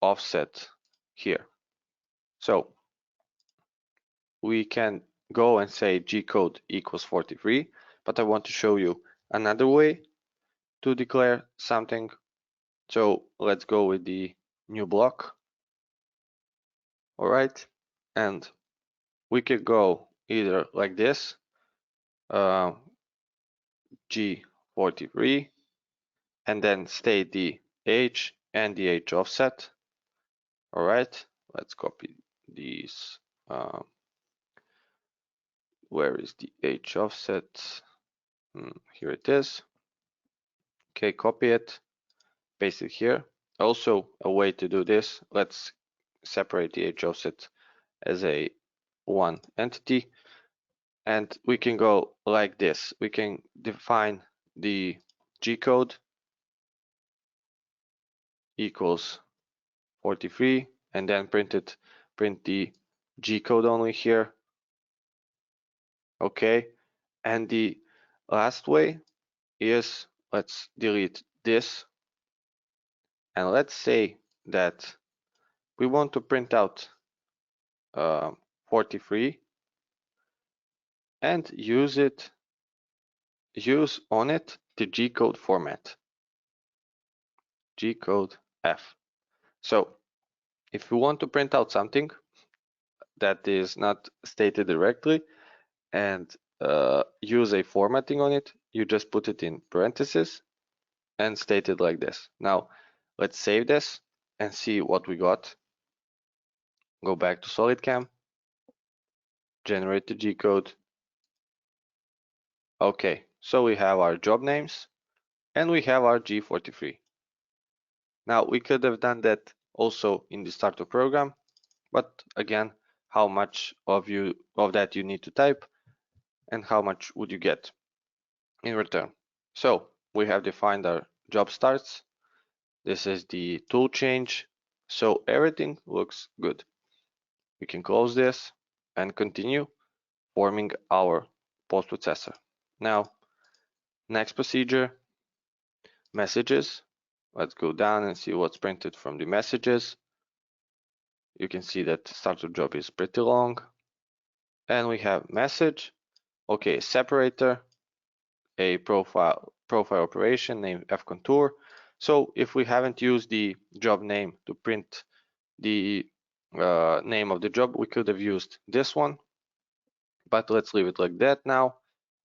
offset here. So we can go and say G-code equals 43, but I want to show you another way to declare something. So let's go with the new block. All right, and we could go either like this, G43, and then state the H and the H offset. All right, let's copy these. Where is the H offset? Here it is. Okay, copy it, paste it here. Also, a way to do this, let's separate the H offset as a one entity, and we can go like this. We can define the G code equals 43, and then print the G code only here. Okay, and the last way is, let's delete this, and let's say that we want to print out 43 and use on it the G code format, G code F. So if you want to print out something that is not stated directly and use a formatting on it, you just put it in parentheses and state it like this. Now let's save this and see what we got. Go back to SolidCam, generate the G code. Okay, so we have our job names and we have our G43. Now we could have done that also in the starter program, but again, how much of that you need to type and how much would you get in return. So we have defined our job starts. This is the tool change. So everything looks good. We can close this and continue forming our post processor. Now, next procedure, messages. Let's go down and see what's printed from the messages. You can see that starter job is pretty long. And we have message, okay, separator, a profile operation named fcontour. So if we haven't used the job name to print the name of the job, we could have used this one, but let's leave it like that now.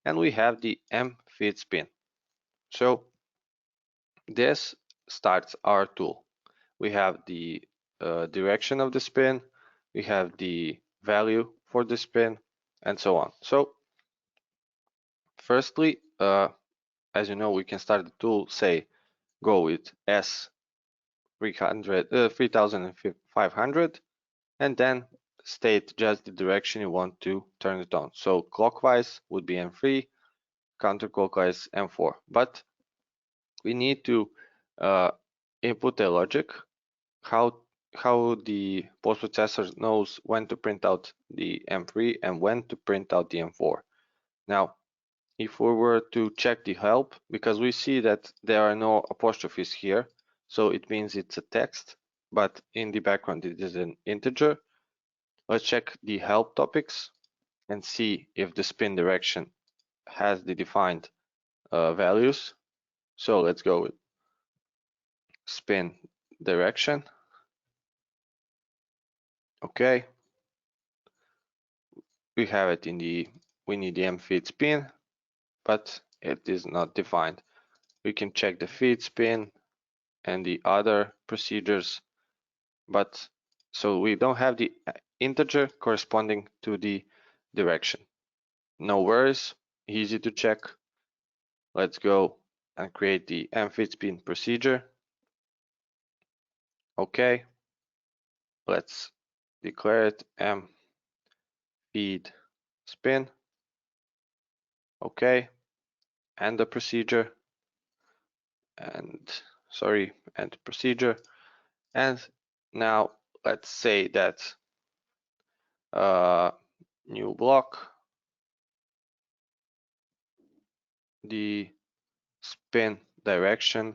And we have the M feed spin. So this starts our tool. We have the direction of the spin, we have the value for the spin, and so on. So firstly, as you know, we can start the tool, say, go with S 3500, and then state just the direction you want to turn it on. So clockwise would be M3, counterclockwise M4. But we need to input a logic how the post processor knows when to print out the M3 and when to print out the M4. Now, if we were to check the help, because we see that there are no apostrophes here, so it means it's a text, but in the background it is an integer. Let's check the help topics and see if the spin direction has the defined values. So let's go with spin direction. Okay. We have it in we need the M feed spin, but it is not defined. We can check the feed spin and the other procedures, but so we don't have the integer corresponding to the direction. No worries, easy to check. Let's go and create the M feed spin procedure. Okay, let's declare it M feed spin. Okay, and the procedure, and sorry, and procedure. And now let's say that new block, the spin direction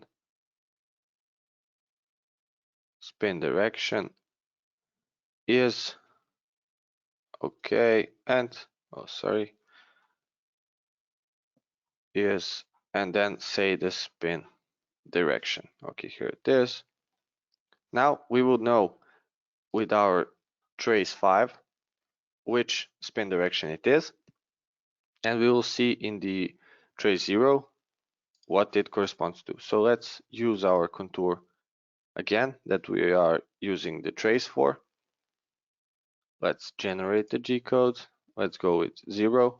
is okay, and is, and then say the spin direction. Okay, here it is. Now we will know with our trace 5 which spin direction it is, and we will see in the trace 0 what it corresponds to. So let's use our contour again that we are using the trace for. Let's generate the G code. Let's go with 0.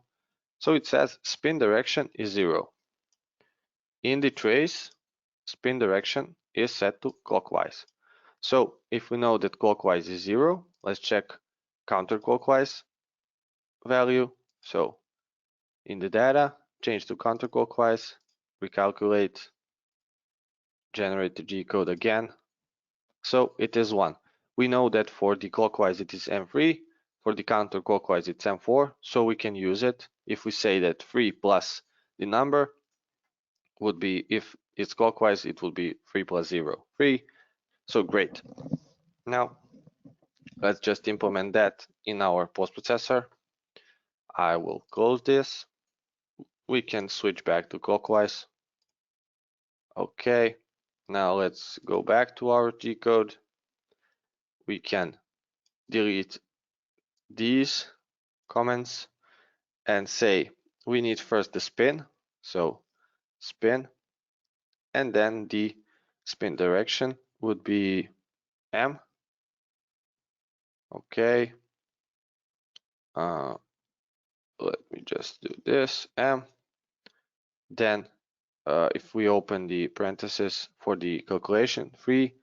So it says spin direction is 0. In the trace, spin direction is set to clockwise. So if we know that clockwise is 0, let's check counterclockwise value. So in the data, change to counterclockwise, recalculate, generate the G code again. So it is 1. We know that for the clockwise it is M3, for the counterclockwise it's M4, so we can use it. If we say that 3 plus the number would be, if it's clockwise, it would be 3 plus 0, 3. So great. Now let's just implement that in our post-processor. I will close this. We can switch back to clockwise. Okay, now let's go back to our G code. We can delete these comments and say we need first the spin, so spin, and then the spin direction would be M. Okay, let me just do this, M. Then if we open the parentheses for the calculation, 3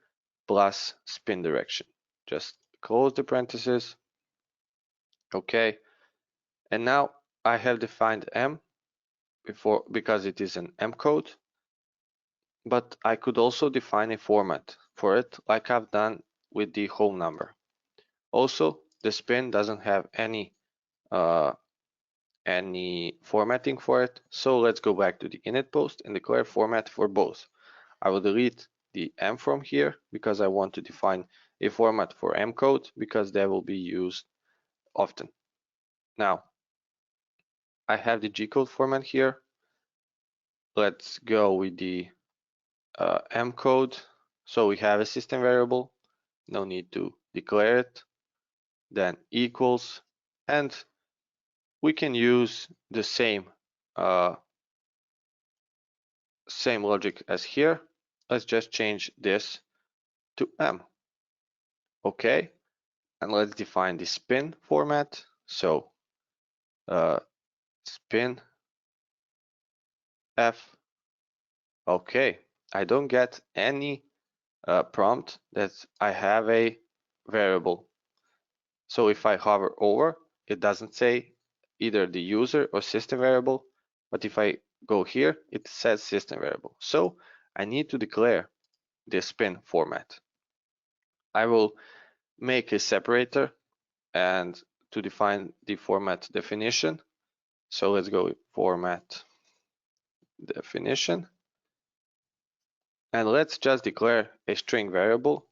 plus spin direction. Just close the parentheses. Okay, and now I have defined M before because it is an M code, but I could also define a format for it like I've done with the whole number. Also, the spin doesn't have any formatting for it, so let's go back to the init post and declare format for both. I will delete the M from here because I want to define a format for M code because that will be used often. Now, I have the G code format here. Let's go with the M code. So we have a system variable, no need to declare it, then equals, and we can use the same logic as here. Let's just change this to M. Okay, and let's define the spin format. So spin F. Okay, I don't get any prompt that I have a variable. So if I hover over, it doesn't say either the user or system variable, but if I go here, it says system variable. So I need to declare the spin format. I will make a separator and to define the format definition. So let's go with format definition. And let's just declare a string variable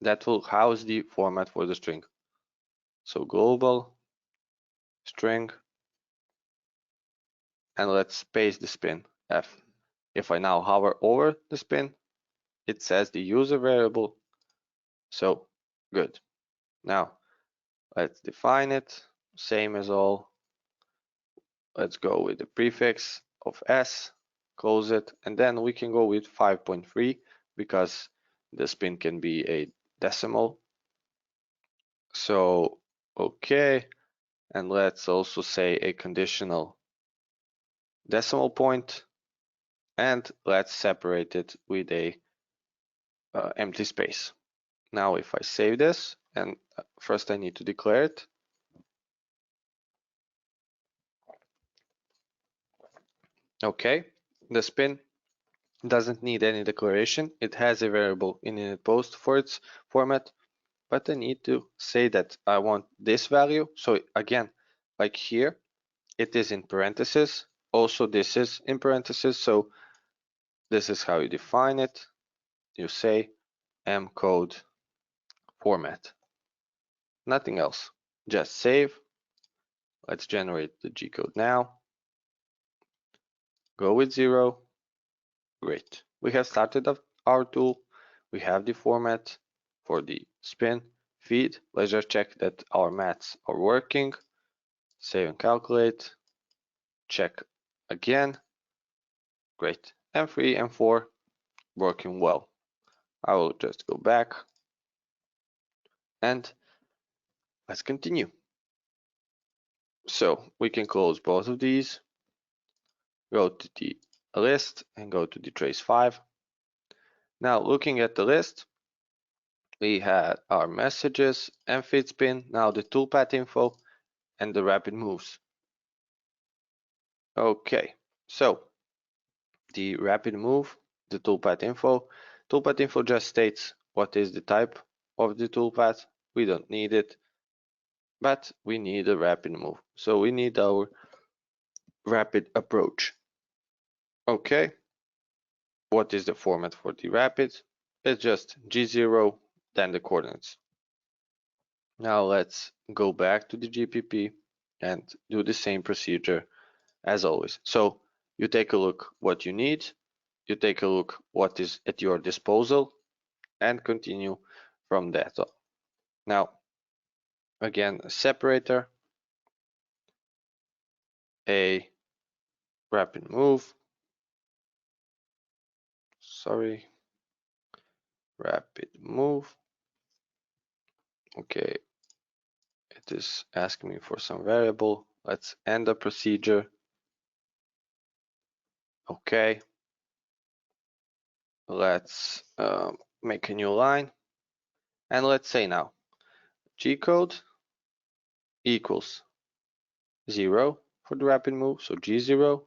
that will house the format for the string. So global string, and let's paste the spin F. If I now hover over the spin, it says the user variable. So good. Now let's define it, same as all. Let's go with the prefix of S, close it, and then we can go with 5.3 because the spin can be a decimal. So okay, and let's also say a conditional decimal point, and let's separate it with a empty space. Now if I save this, and first I need to declare it. Okay, the spin doesn't need any declaration. It has a variable in init post for its format, but I need to say that I want this value. So again, like here, it is in parentheses. Also, this is in parentheses. So This is how you define it. You say mcode format. Nothing else. Just save. Let's generate the G code now. Go with 0. Great. We have started our tool. We have the format for the spin feed. Let's just check that our maths are working. Save and calculate. Check again. Great. M3 and 4 working well. I will just go back and let's continue. So we can close both of these, go to the list and go to the trace 5. Now looking at the list, we had our messages and feed spin, now the toolpath info and the rapid moves. Okay, so the rapid move, the toolpath info just states what is the type of the toolpath. We don't need it, but we need a rapid move. So we need our rapid approach. Okay, what is the format for the rapid? It's just G0, then the coordinates. Now let's go back to the GPP and do the same procedure as always. So you take a look what you need, you take a look what is at your disposal, and continue from that on. Now, again, a separator, a rapid move, rapid move. Okay, it is asking me for some variable. Let's end the procedure. Okay, let's make a new line. And let's say now, G code equals 0 for the rapid move, so G0.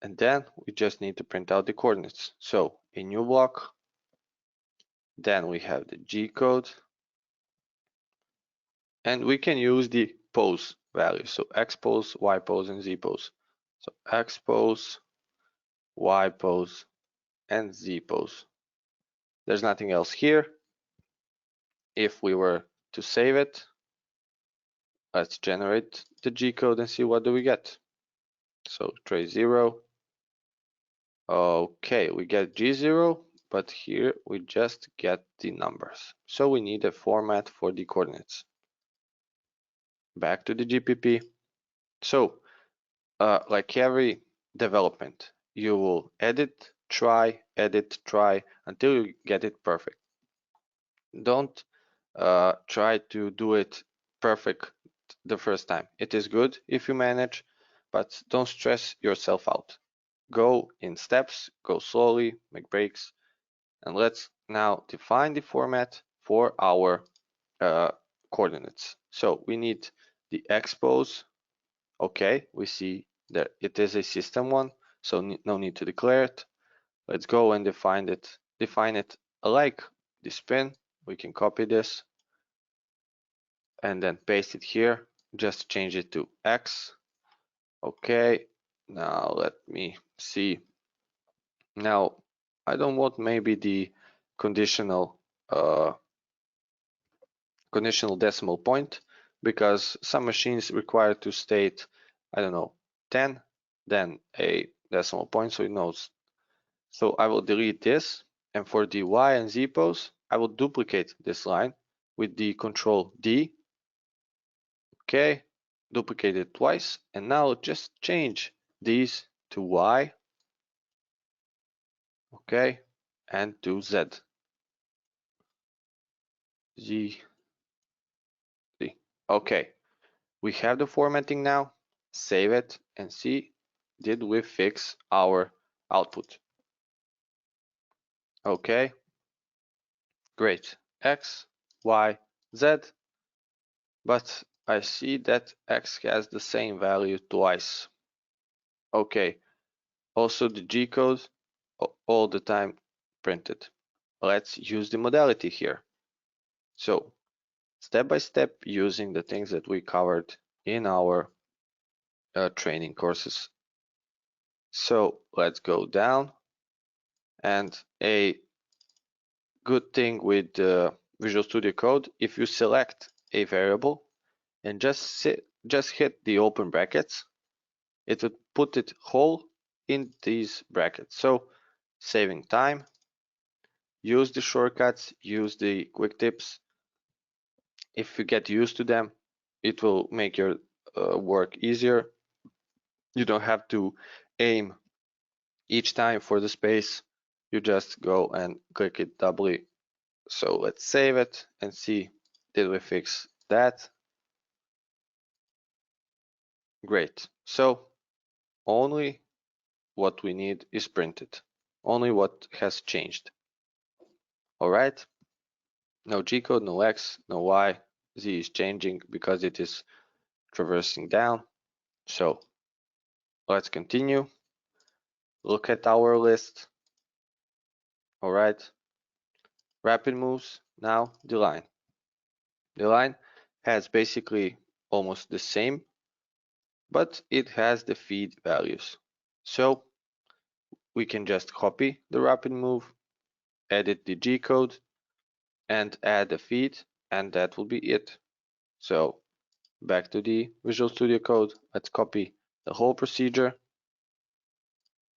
And then we just need to print out the coordinates. So a new block, then we have the G code, and we can use the pose value. So X pose, Y pose, and Z pose. So X pose, Y pose, and Z pose. There's nothing else here. If we were to save it, let's generate the G code and see what do we get. So trace 0. Okay, we get G0, but here we just get the numbers. So we need a format for the coordinates. Back to the GPP. So like every development, you will edit, try until you get it perfect. Don't try to do it perfect the first time. It is good if you manage, but don't stress yourself out. Go in steps, go slowly, make breaks, and let's now define the format for our coordinates. So we need the X pose. Okay, we see that it is a system one, so no need to declare it. Let's go and define it like the spin. We can copy this and then paste it here. Just change it to X. Okay, now let me see. Now I don't want maybe the conditional decimal point, because some machines require to state, I don't know, 10, then a decimal point, so it knows. So I will delete this, and for the Y and Z pose, I will duplicate this line with the Control D. Okay, duplicate it twice, and now just change these to Y, okay, and to Z. Z. Okay, we have the formatting now. Save it and see, did we fix our output? Okay, great. X, Y, Z, but I see that X has the same value twice. Okay, also the G code all the time printed. Let's use the modality here. So step by step, using the things that we covered in our training courses. So let's go down And a good thing with Visual Studio Code, if you select a variable and just hit the open brackets, it would put it whole in these brackets. So saving time, use the shortcuts, use the quick tips. If you get used to them, it will make your work easier. You don't have to aim each time for the space. You just go and click it doubly. So let's save it and see, did we fix that? Great. So only what we need is printed. Only what has changed. All right. No G code, no X, no Y. Z is changing because it is traversing down. So let's continue. Look at our list. All right. Rapid moves. Now the line. The line has basically almost the same, but it has the feed values. So we can just copy the rapid move, edit the G code, and add a feed, and that will be it. So back to the Visual Studio Code. Let's copy the whole procedure.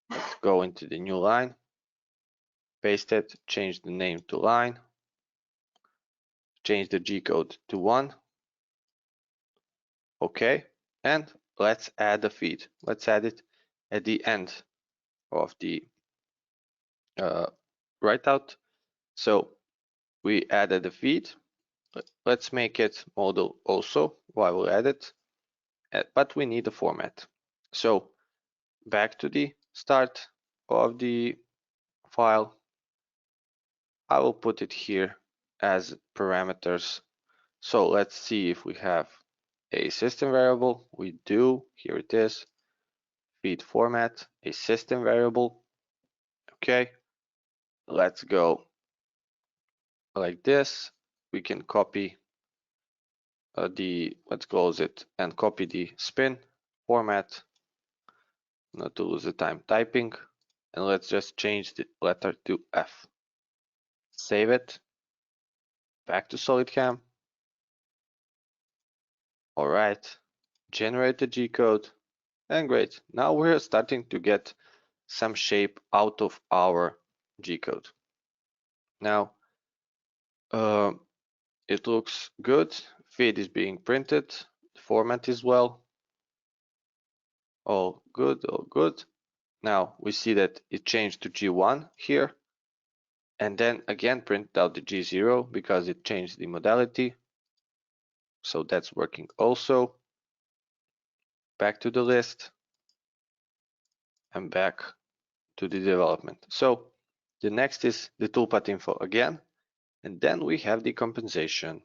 Let's go into the new line, paste it, change the name to line, change the G code to 1. Okay, and let's add a feed. Let's add it at the end of the write-out. So we added the feed. Let's make it model also while we add it, but we need a format. So back to the start of the file. I will put it here as parameters. So let's see if we have a system variable. We do. Here it is. Feed format, a system variable. Okay. Let's go like this. We can copy let's close it and copy the spin format, not to lose the time typing. And let's just change the letter to F. Save it. Back to SolidCam. All right. Generate the G code. And great. Now we're starting to get some shape out of our G code. Now, it looks good. Feed is being printed. The format is well. All good, all good. Now we see that it changed to G1 here. And then again printed out the G0 because it changed the modality. So that's working also. Back to the list and back to the development. So the next is the toolpath info again. And then we have the compensation.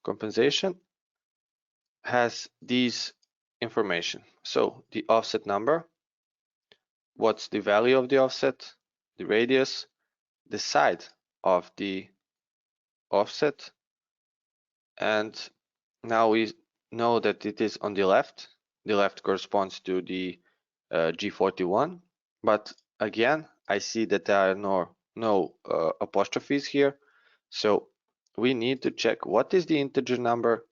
Compensation has these information. So the offset number, what's the value of the offset, the radius, the side of the offset, and now we know that it is on the left. The left corresponds to the G41, but again, I see that there are no apostrophes here. So we need to check what is the integer number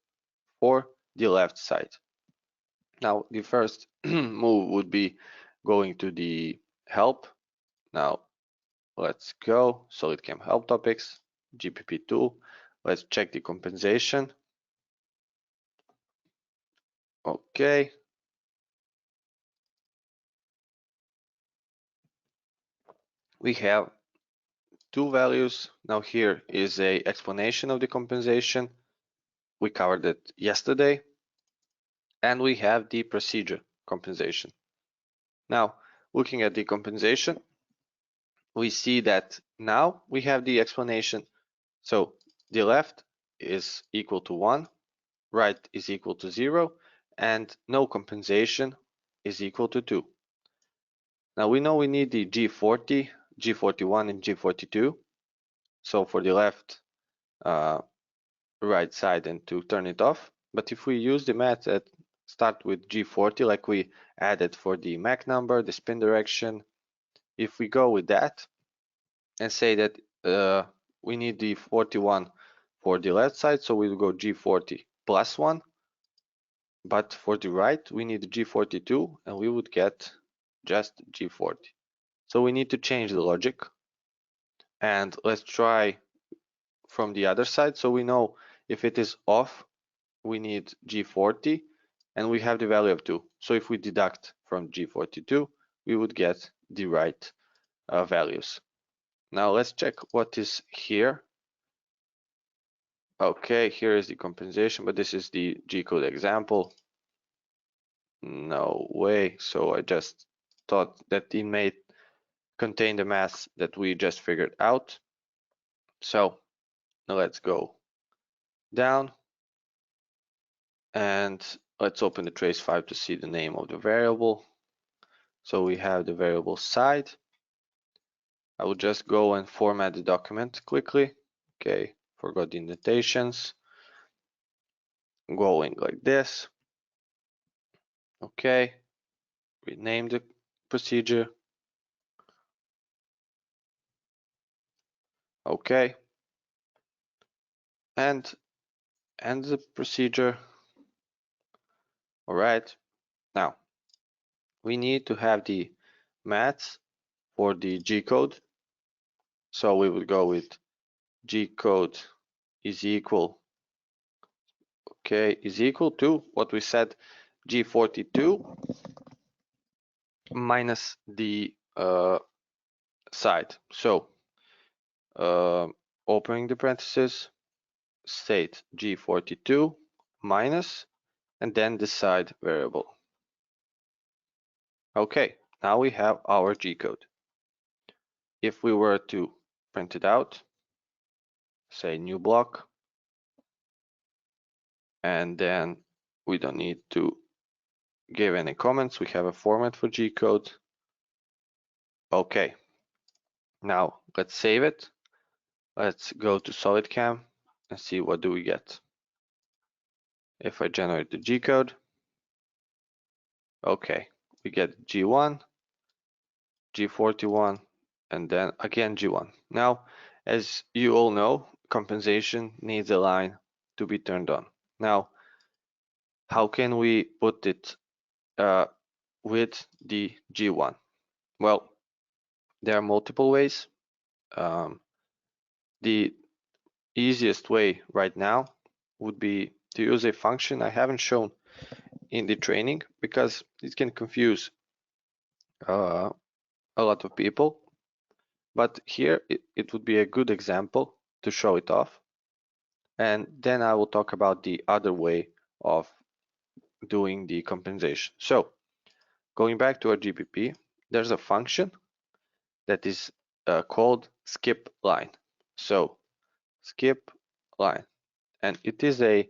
for the left side. Now, the first move would be going to the help. Now, let's go SolidCam help topics, GPP tool. Let's check the compensation. Okay. We have two values. Now here is a explanation of the compensation. We covered it yesterday. And we have the procedure compensation. Now, looking at the compensation, we see that now we have the explanation. So the left is equal to 1, right is equal to 0, and no compensation is equal to 2. Now we know we need the G40, G41, and G42. So for the left, right side, and to turn it off. But if we use the method, start with G40 like we added for the Mach number, the spin direction. If we go with that, and say that we need the 41 for the left side, so we'll go G40 plus 1. But for the right, we need G42, and we would get just G40. So we need to change the logic. And let's try from the other side. So we know if it is off, we need G40, and we have the value of 2. So if we deduct from G42, we would get the right values. Now let's check what is here. Okay, here is the compensation, but this is the G-code example. No way. So I just thought that it may contain the math that we just figured out. So now let's go down and let's open the trace file to see the name of the variable. So we have the variable side. I will just go and format the document quickly. Okay, forgot the indentations. Going like this. Okay, rename the procedure. Okay, and end the procedure. All right, now we need to have the math for the G code. So we would go with G code is equal, okay, is equal to what we said, G42 minus the side. So opening the parentheses, state G42 minus, and then the side variable. Okay, now we have our G code. If we were to print it out, say new block, and then we don't need to give any comments. We have a format for G code. Okay, now let's save it. Let's go to SolidCam and see what do we get. If I generate the G code, okay, we get G1, G41, and then again G1. Now, as you all know, compensation needs a line to be turned on. Now, how can we put it with the G1? Well, there are multiple ways. The easiest way right now would be to use a function I haven't shown in the training because it can confuse a lot of people. But here it would be a good example to show it off. And then I will talk about the other way of doing the compensation. So going back to our GPP, there's a function that is called skip line. So skip line, and it is a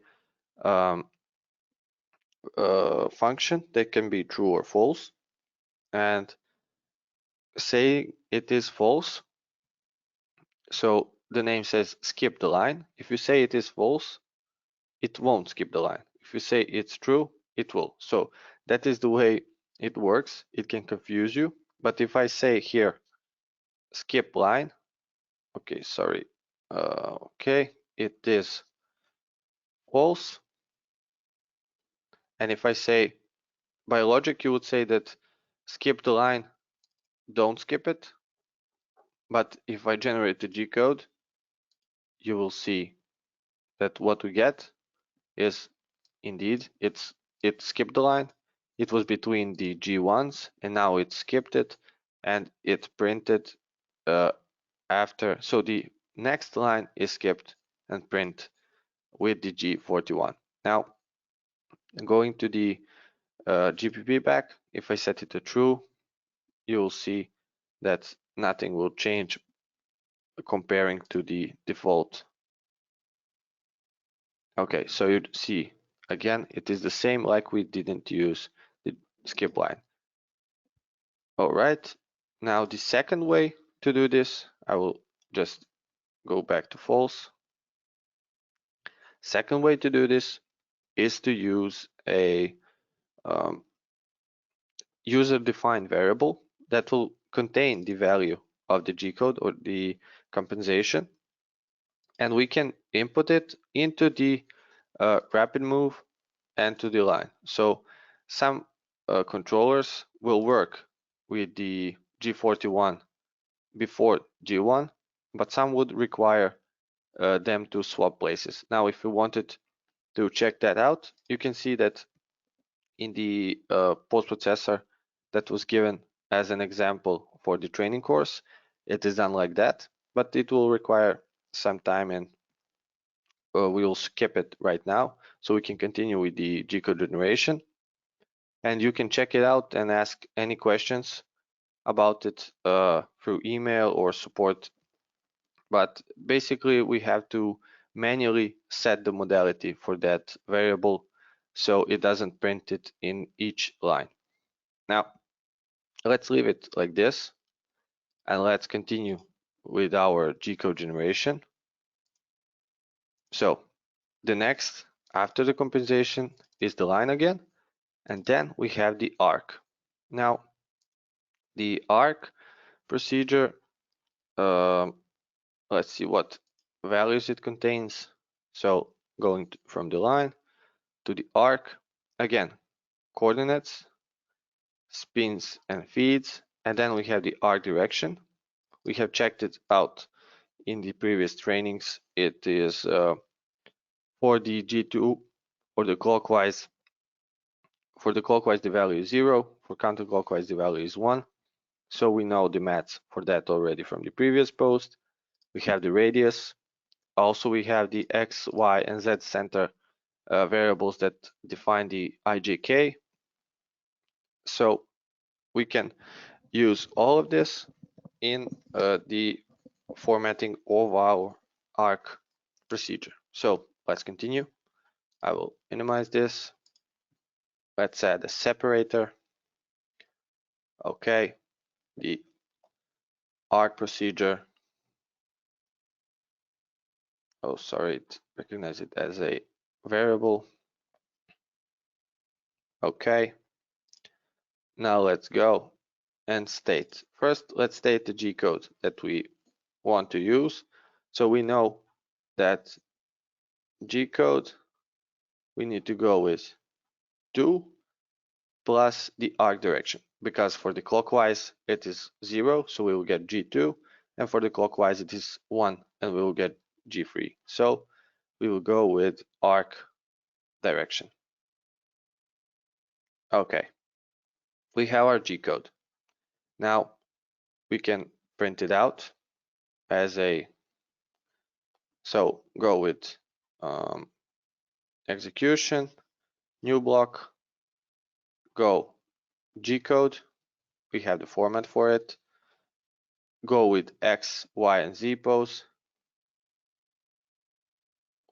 function that can be true or false. And say it is false, so the name says skip the line. If you say it is false, it won't skip the line. If you say it's true, it will. So that is the way it works. It can confuse you. But if I say here skip line, okay, sorry, okay, it is false. And if I say, by logic, you would say that skip the line, don't skip it. But if I generate the G code, you will see that what we get is indeed it skipped the line. It was between the G1s and now it skipped it and it printed after. So the next line is skipped and print with the G41. Now going to the GPP back, if I set it to true, you will see that nothing will change comparing to the default. Okay, so you see again it is the same, like we didn't use the skip line. All right, now the second way to do this, I will just go back to false. Second way to do this is to use a user-defined variable that will contain the value of the G code or the compensation, and we can input it into the rapid move and to the line. So some controllers will work with the G41 before G1, but some would require them to swap places. Now, if you wanted to check that out, you can see that in the post processor that was given as an example for the training course, it is done like that, but it will require some time, and we will skip it right now so we can continue with the G-code generation. And you can check it out and ask any questions about it through email or support. But basically, we have to manually set the modality for that variable so it doesn't print it in each line. Now, let's leave it like this, and let's continue with our G-code generation. So the next after the compensation is the line again, and then we have the arc. Now, the arc procedure, let's see what values it contains. So going from the line to the arc, again, coordinates, spins and feeds, and then we have the arc direction. We have checked it out in the previous trainings. It is for the G2 or the clockwise. For the clockwise, the value is 0. For counterclockwise, the value is 1. So we know the maths for that already from the previous post. We have the radius. Also, we have the X, Y, and Z center variables that define the IJK. So we can use all of this in the formatting of our arc procedure. So let's continue. I will minimize this. Let's add a separator. Okay, the arc procedure. Oh, sorry, it recognizes it as a variable. Okay, now let's go and state. First, let's state the G code that we want to use. So we know that G code, we need to go with 2 plus the arc direction, because for the clockwise it is 0, so we will get G2, and for the clockwise it is 1, and we will get G3. So we will go with arc direction. Okay, we have our G code. Now we can print it out as a, so go with execution, new block, go G code, we have the format for it, go with X, Y, and Z pose,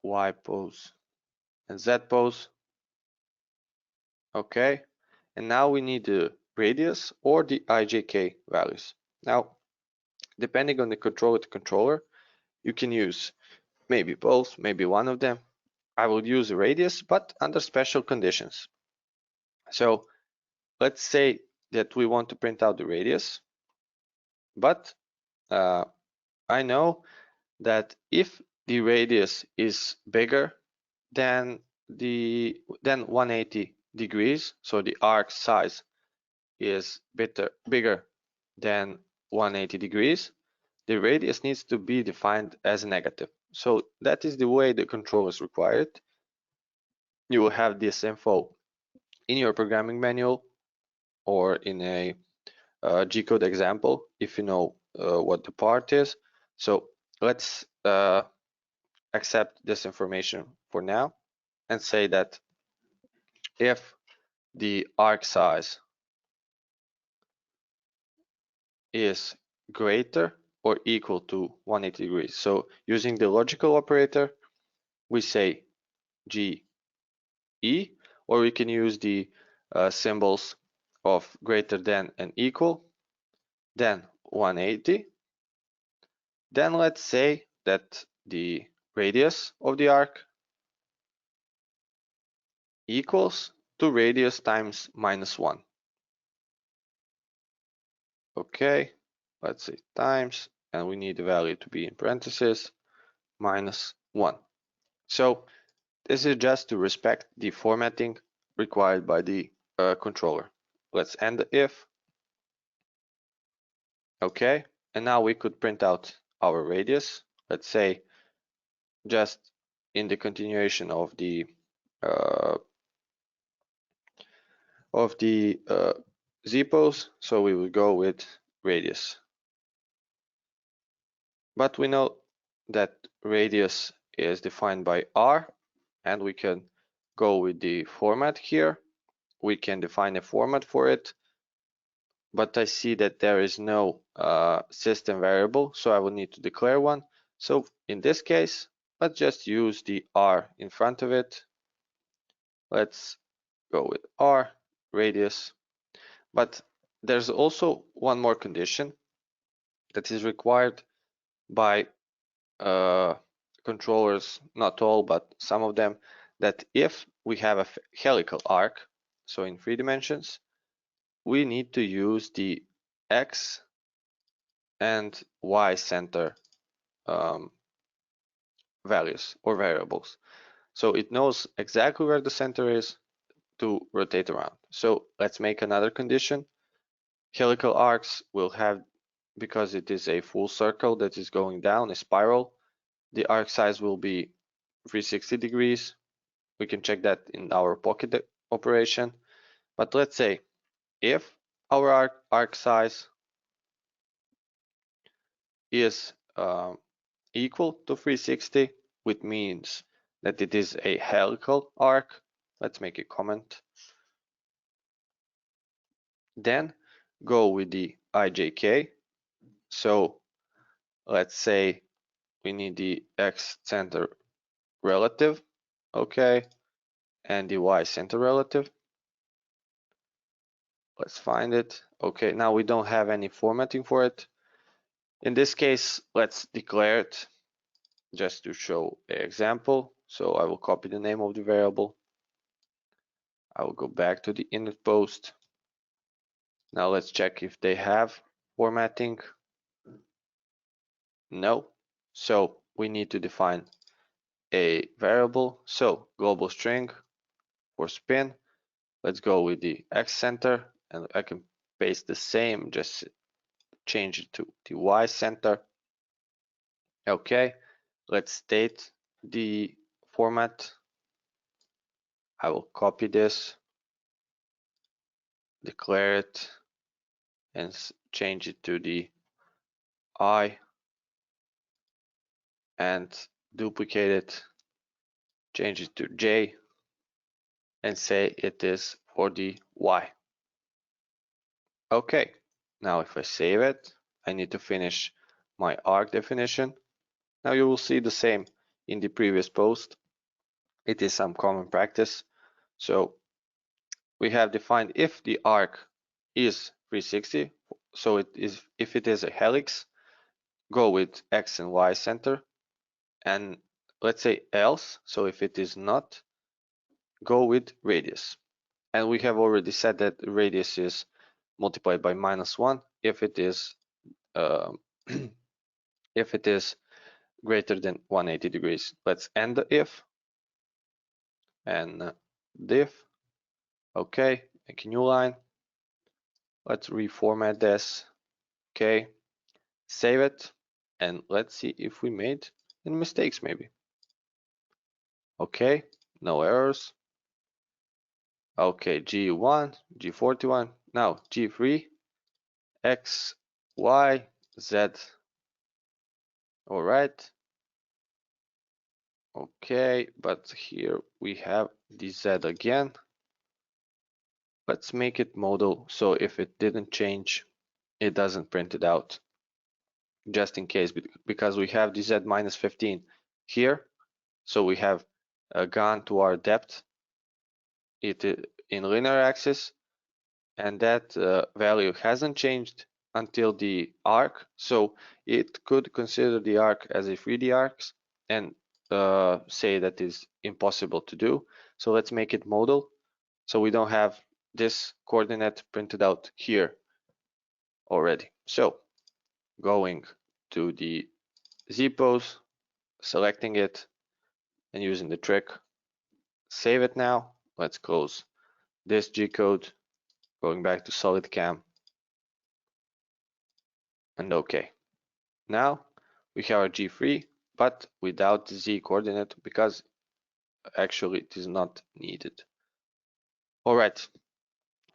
Y pose, and Z pose. Okay, and now we need the radius or the IJK values. Now, depending on the controller, you can use maybe both, maybe one of them. I will use the radius, but under special conditions. So let's say that we want to print out the radius, but I know that if the radius is bigger than 180 degrees, so the arc size is bigger than 180 degrees, the radius needs to be defined as negative. So that is the way the control is required. You will have this info in your programming manual or in a G-code example if you know what the part is. So let's accept this information for now and say that if the arc size is greater or equal to 180 degrees. So using the logical operator, we say GE, or we can use the symbols of greater than and equal, then 180. Then let's say that the radius of the arc equals to radius times -1. Okay, let's say times, and we need the value to be in parentheses, -1. So this is just to respect the formatting required by the controller. Let's end the if. Okay, and now we could print out our radius. Let's say just in the continuation of the z-pose, so we would go with radius. But we know that radius is defined by r, and we can go with the format here. We can define a format for it, but I see that there is no system variable, so I will need to declare one. So in this case, let's just use the r in front of it. Let's go with r radius. But there's also one more condition that is required by controllers, not all, but some of them, that if we have a helical arc, so in 3 dimensions, we need to use the x and y center values or variables. So it knows exactly where the center is to rotate around. So let's make another condition. Helical arcs will have, because it is a full circle that is going down, a spiral, the arc size will be 360 degrees. We can check that in our pocket operation. But let's say if our arc size is equal to 360, which means that it is a helical arc, let's make a comment. Then go with the ijk. So let's say we need the x center relative, okay, and the y center relative. Let's find it. Okay, now we don't have any formatting for it. In this case, let's declare it just to show an example. So I will copy the name of the variable. I will go back to the init post. Now let's check if they have formatting. No. So we need to define a variable. So global string for spin. Let's go with the x center, and I can paste the same, just change it to the y center. Okay, let's state the format. I will copy this, declare it, and change it to the I, and duplicate it, change it to J, and say it is for the Y. Okay, now if I save it, I need to finish my arc definition. Now you will see the same in the previous post. It is some common practice. So we have defined if the arc is 360, so it is, if it is a helix, go with x and y center, and let's say else, so if it is not, go with radius. And we have already said that radius is multiplied by -1 if it is if it is greater than 180 degrees. Let's end the if and diff. Okay, make a new line. Let's reformat this. Okay, save it, and let's see if we made any mistakes maybe. Okay, no errors. Okay, G1, G41, now G3, X, Y, Z. All right. Okay, but here we have the Z again. Let's make it modal, so if it didn't change, it doesn't print it out. Just in case, because we have the Z -15 here, so we have gone to our depth in linear axis, and that value hasn't changed until the arc, so it could consider the arc as a 3D arc and say that is impossible to do. So let's make it modal, so we don't have this coordinate printed out here already. So going to the Z pose, selecting it, and using the trick. Save it now. Let's close this G code, going back to solid cam, and OK. Now we have our G3, but without the Z coordinate because actually it is not needed. All right.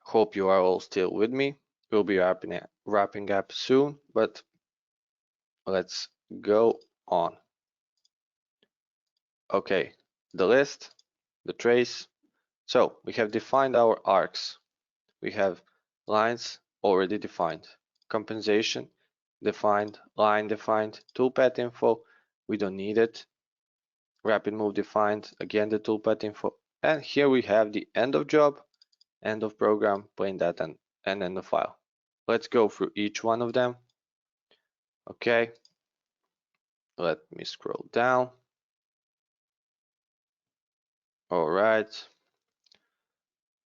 Hope you are all still with me. We'll be wrapping up soon, but let's go on. Okay, the list, the trace. So we have defined our arcs. We have lines already defined, compensation defined, line defined, toolpath info, we don't need it. Rapid move defined, again the toolpath info. And here we have the end of job, end of program, plain data, and end of file. Let's go through each one of them. Okay, let me scroll down. All right,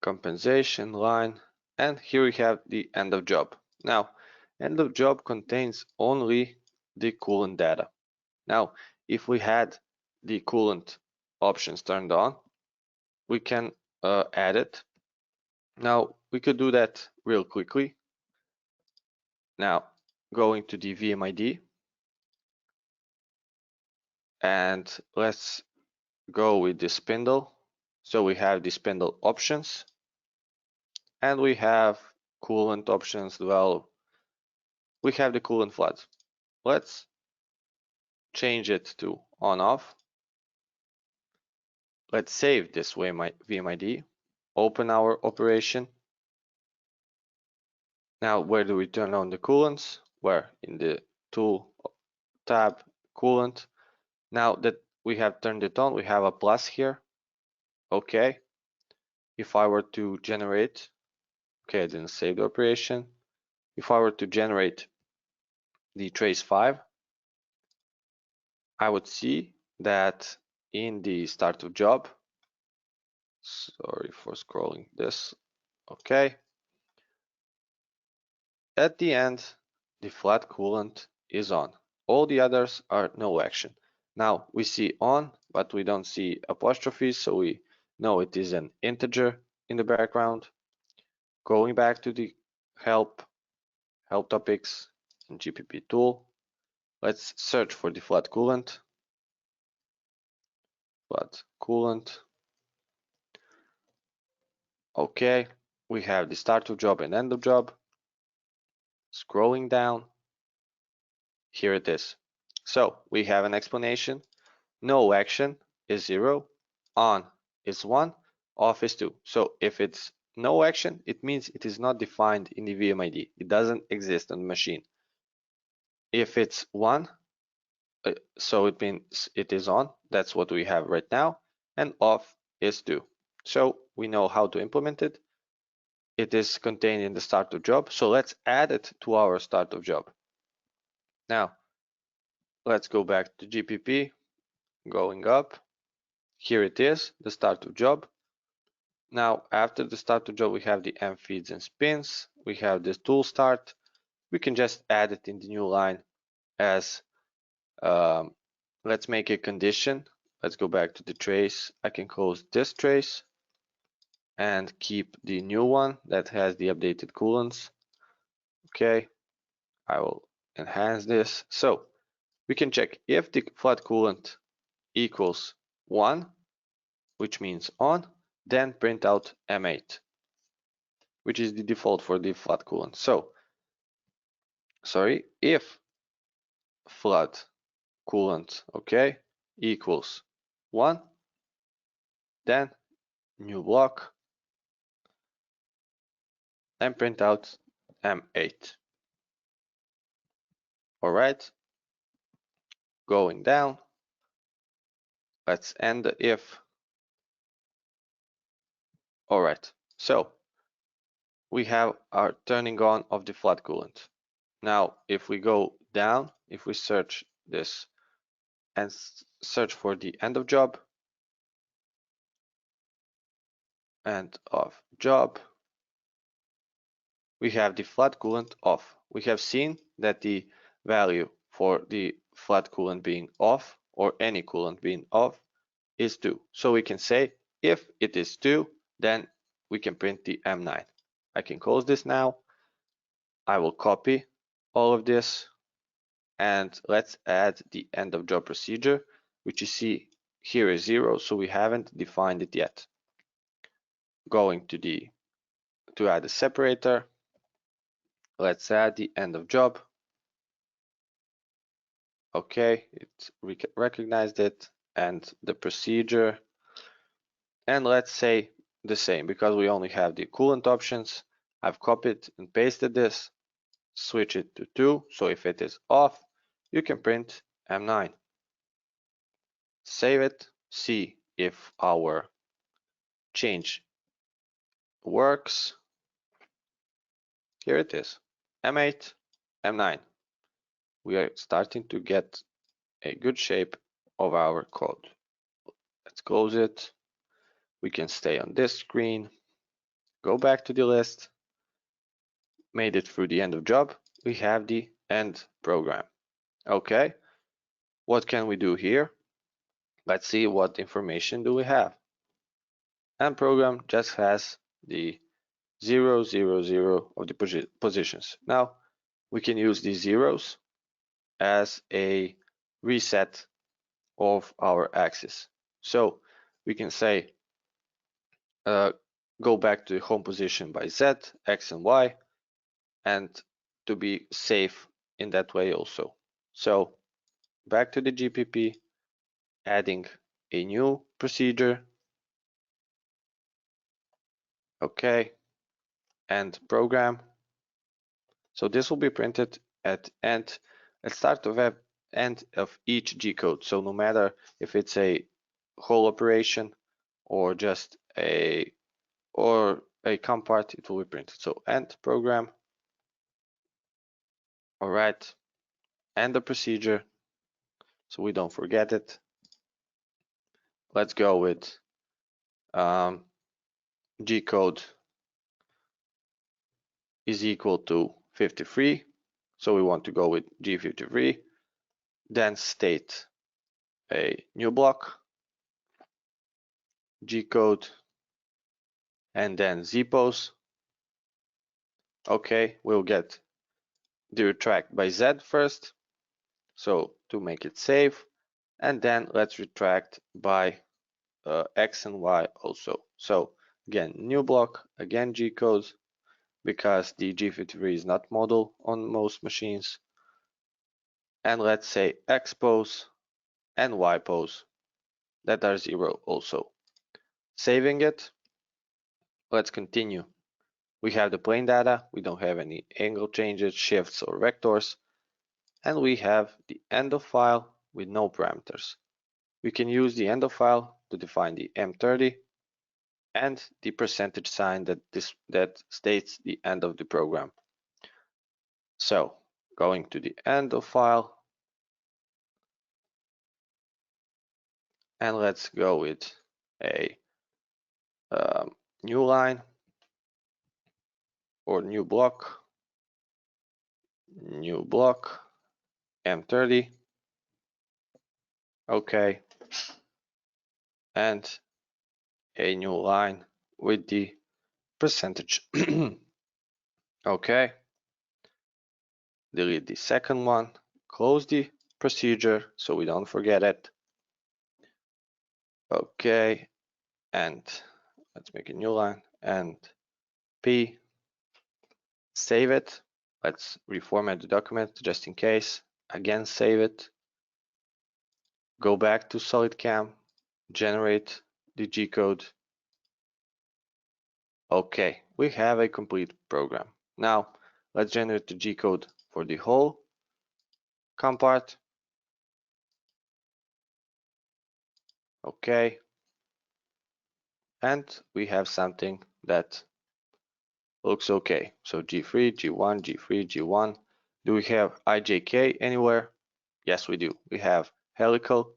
compensation line, and here we have the end of job. Now, end of job contains only the coolant data. Now, if we had the coolant options turned on, we can add it. Now, we could do that real quickly. Now, going to the VMID, and let's go with the spindle. So we have the spindle options, and we have coolant options. Well, we have the coolant flood. Let's change it to on off. Let's save this VMID, open our operation. Now, where do we turn on the coolants? Where? In the tool tab, coolant. Now that we have turned it on, we have a plus here. Okay. If I were to generate, okay, I didn't save the operation. If I were to generate the trace 5, I would see that in the start of job, sorry for scrolling this, okay, at the end, the flat coolant is on. All the others are no action. Now we see on, but we don't see apostrophes, so we know it is an integer in the background. Going back to the help topics in GPP tool, let's search for the flat coolant. Flat coolant. Okay, we have the start of job and end of job. Scrolling down, here it is. So we have an explanation. No action is 0, on is 1, off is 2. So if it's no action, it means it is not defined in the VMID. It doesn't exist on the machine. If it's 1, so it means it is on. That's what we have right now. And off is 2. So we know how to implement it. It is contained in the start of job. So let's add it to our start of job. Now, let's go back to GPP, going up. Here it is, the start of job. Now, after the start of job, we have the M feeds and spins. We have this tool start. We can just add it in the new line as, let's make a condition. Let's go back to the trace. I can close this trace and keep the new one that has the updated coolants. Okay, I will enhance this. So we can check if the flat coolant equals 1, which means on, then print out M8, which is the default for the flat coolant. So, sorry, if flat coolant, okay, equals 1, then new block, and print out M8. All right, going down, let's end the if. All right, so we have our turning on of the flat coolant. Now, if we go down, if we search this and search for the end of job, end of job, we have the flat coolant off. We have seen that the value for the flat coolant being off or any coolant being off is 2. So we can say if it is 2, then we can print the M9. I can close this now. I will copy all of this and let's add the end of job procedure, which you see here is 0, so we haven't defined it yet. Going to add a separator, let's add the end of job. Okay, it recognized it, and the procedure, and let's say the same, because we only have the coolant options. I've copied and pasted this, switch it to 2, so if it is off, you can print M9. Save it, see if our change works. Here it is, M8, M9. We are starting to get a good shape of our code. Let's close it. We can stay on this screen, go back to the list, made it through the end of job. We have the end program. Okay, what can we do here? Let's see what information do we have. End program just has the 0, 0, 0 of the positions. Now we can use these zeros as a reset of our axis. So we can say go back to the home position by Z, X, and Y, and to be safe in that way also. So back to the GPP, adding a new procedure. Okay, and program. So this will be printed at end, at start of end of each G code. So no matter if it's a whole operation or just a COM part, it will be printed. So end program. All right, and the procedure, so we don't forget it. Let's go with G code is equal to 53. So we want to go with G53, then state a new block, G code, and then ZPOS. Okay, we'll get the retract by Z first, so to make it safe, and then let's retract by X and Y also. So again, new block, again G code, because the G53 is not model on most machines. And let's say X pose and Y pose that are 0 also. Saving it, let's continue. We have the plain data, we don't have any angle changes, shifts, or vectors, and we have the end of file with no parameters. We can use the end of file to define the M30 and the percentage sign that states the end of the program. So going to the end of file, and let's go with a new line or new block, M30. Okay, and a new line with the percentage. Okay, delete the second one, close the procedure so we don't forget it. Okay, and let's make a new line, and P, save it. Let's reformat the document just in case. Again, save it. Go back to SolidCam, generate the G code. Okay, we have a complete program. Now let's generate the G code for the whole COM part. Okay, and we have something that looks okay. So G3, G1, G3, G1. Do we have IJK anywhere? Yes, we do. We have helical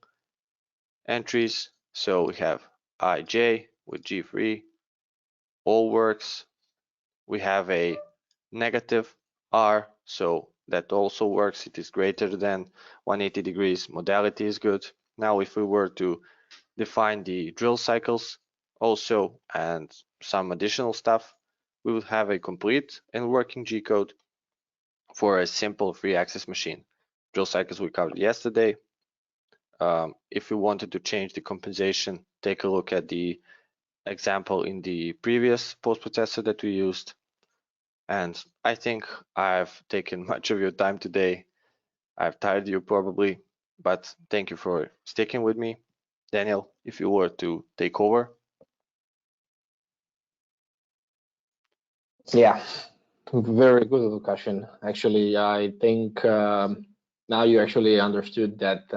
entries. So we have IJ with G3, all works. We have a negative R, so that also works. It is greater than 180 degrees. Modality is good. Now, if we were to define the drill cycles also and some additional stuff, we would have a complete and working G code for a simple 3-axis machine. Drill cycles we covered yesterday. If we wanted to change the compensation, take a look at the example in the previous post-processor that we used. And I think I've taken much of your time today. I've tired you probably, but thank you for sticking with me. Daniel, if you were to take over. Yeah, very good question. Actually, I think now you actually understood that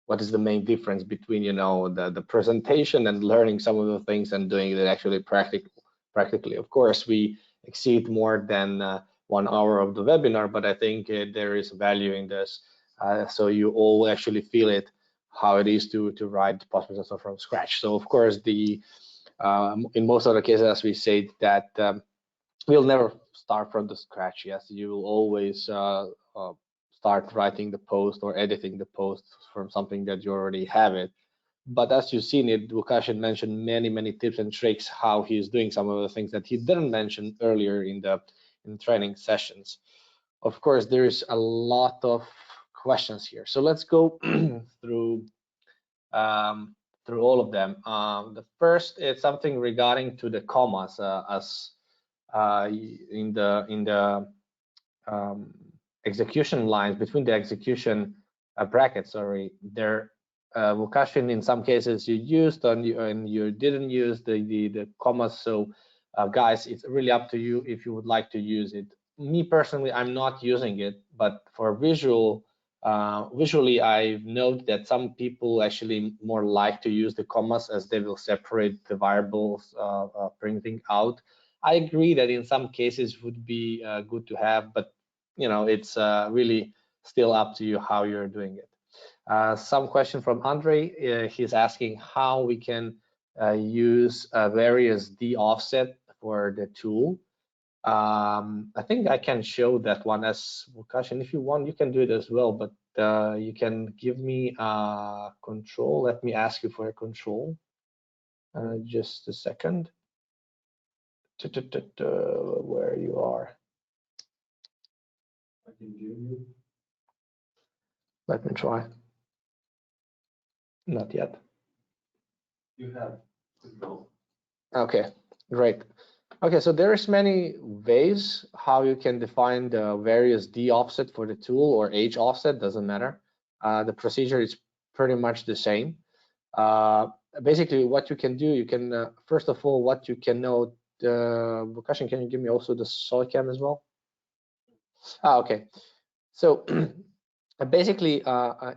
what is the main difference between the presentation and learning some of the things and doing it actually practically. Of course, we exceed more than 1 hour of the webinar, but I think there is value in this, so you all actually feel it, how it is to write post-processor from scratch. So of course, in most of the cases, as we said, that we'll never start from the scratch. Yes, you will always start writing the post or editing the post from something that you already have it. But as you've seen it, Vukasin mentioned many tips and tricks how he's doing some of the things that he didn't mention earlier in the training sessions. Of course, there is a lot of questions here, so let's go through all of them. The first is something regarding to the commas, as in the execution lines, between the execution brackets. Sorry, there, Vukasin, in some cases you used and you didn't use the commas. So guys, it's really up to you if you would like to use it. Me personally, I'm not using it, but for visually, I've noted that some people actually more like to use the commas, as they will separate the variables printing out. I agree that in some cases would be good to have, but it's really still up to you how you're doing it. Some question from Andre. He's asking how we can use various D offset for the tool. I think I can show that one as Vukasin. If you want, you can do it as well, but you can give me control. Let me ask you for a control. Just a second. Where you are. I can give you. Let me try. Not yet. You have control. Okay, great. Okay, so there is many ways how you can define the various D offset for the tool, or H offset, doesn't matter. The procedure is pretty much the same. Basically, what you can do, you can first of all, what you can note. Vukasin, can you give me also the SolidCam as well? Okay. So basically,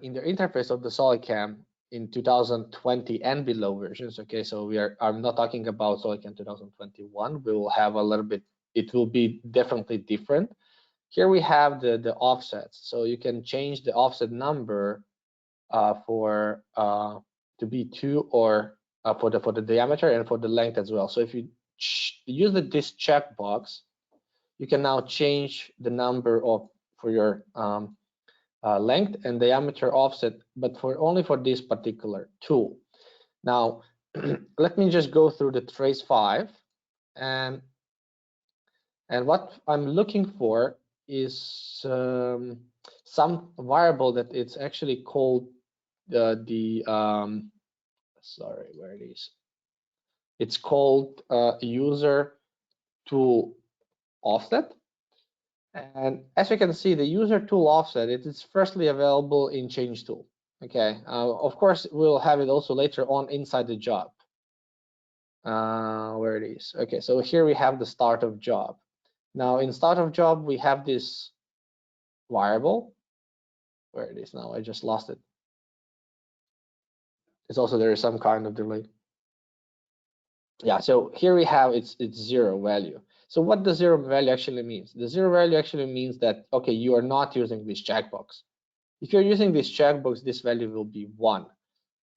in the interface of the SolidCam in 2020 and below versions, okay, so I'm not talking about SolidCam 2021. We will have a little bit, it will be definitely different. Here we have the offsets, so you can change the offset number for to be 2, or for the diameter and for the length as well. So if you use this checkbox, you can now change the number for your length and diameter offset, but only for this particular tool. Now, let me just go through the trace 5, and what I'm looking for is some variable that it's actually called sorry, where it is. It's called user tool offset. And as you can see, the user tool offset, it is firstly available in change tool. Okay, of course, we'll have it also later on inside the job. Where it is. Okay, so here we have the start of job. Now in start of job, we have this variable. Where it is now, I just lost it. It's also, there is some kind of delay. Yeah, so here we have it's 0 value. So what the 0 value actually means? The 0 value actually means that, okay, you are not using this checkbox. If you're using this checkbox, this value will be 1.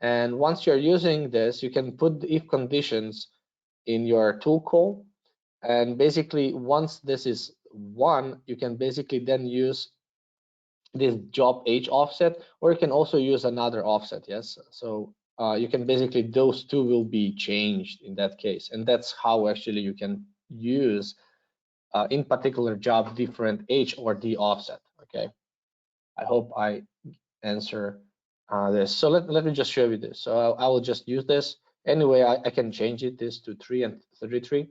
And once you're using this, you can put the if conditions in your tool call. And basically, once this is 1, you can basically then use this job age offset, or you can also use another offset. Yes, so you can basically, those two will be changed in that case, and that's how actually you can use in particular job different H or D offset. Okay, I hope I answer this. So let me just show you this. So I will just use this anyway. I can change it this to 3 and 33,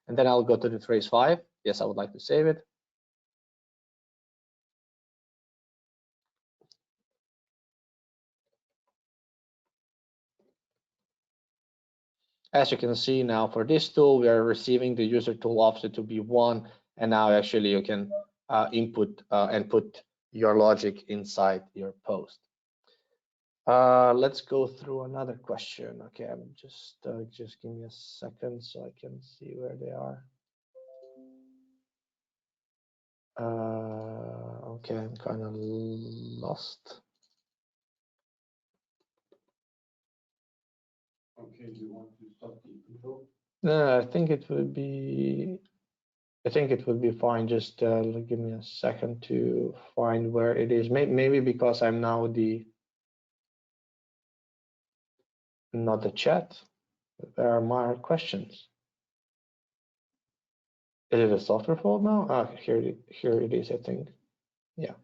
and then I'll go to the trace 5. Yes, I would like to save it. As you can see now, for this tool, we are receiving the user tool offset to be 1, and now actually you can input and put your logic inside your post. Let's go through another question. Okay, I'm just give me a second so I can see where they are. Okay, I'm kind of lost. Okay, do you want to stop the control? No, I think it would be fine. Just give me a second to find where it is. Maybe because I'm now not the chat. There are more questions. Is it a software fault now? Ah, here it is, I think. Yeah.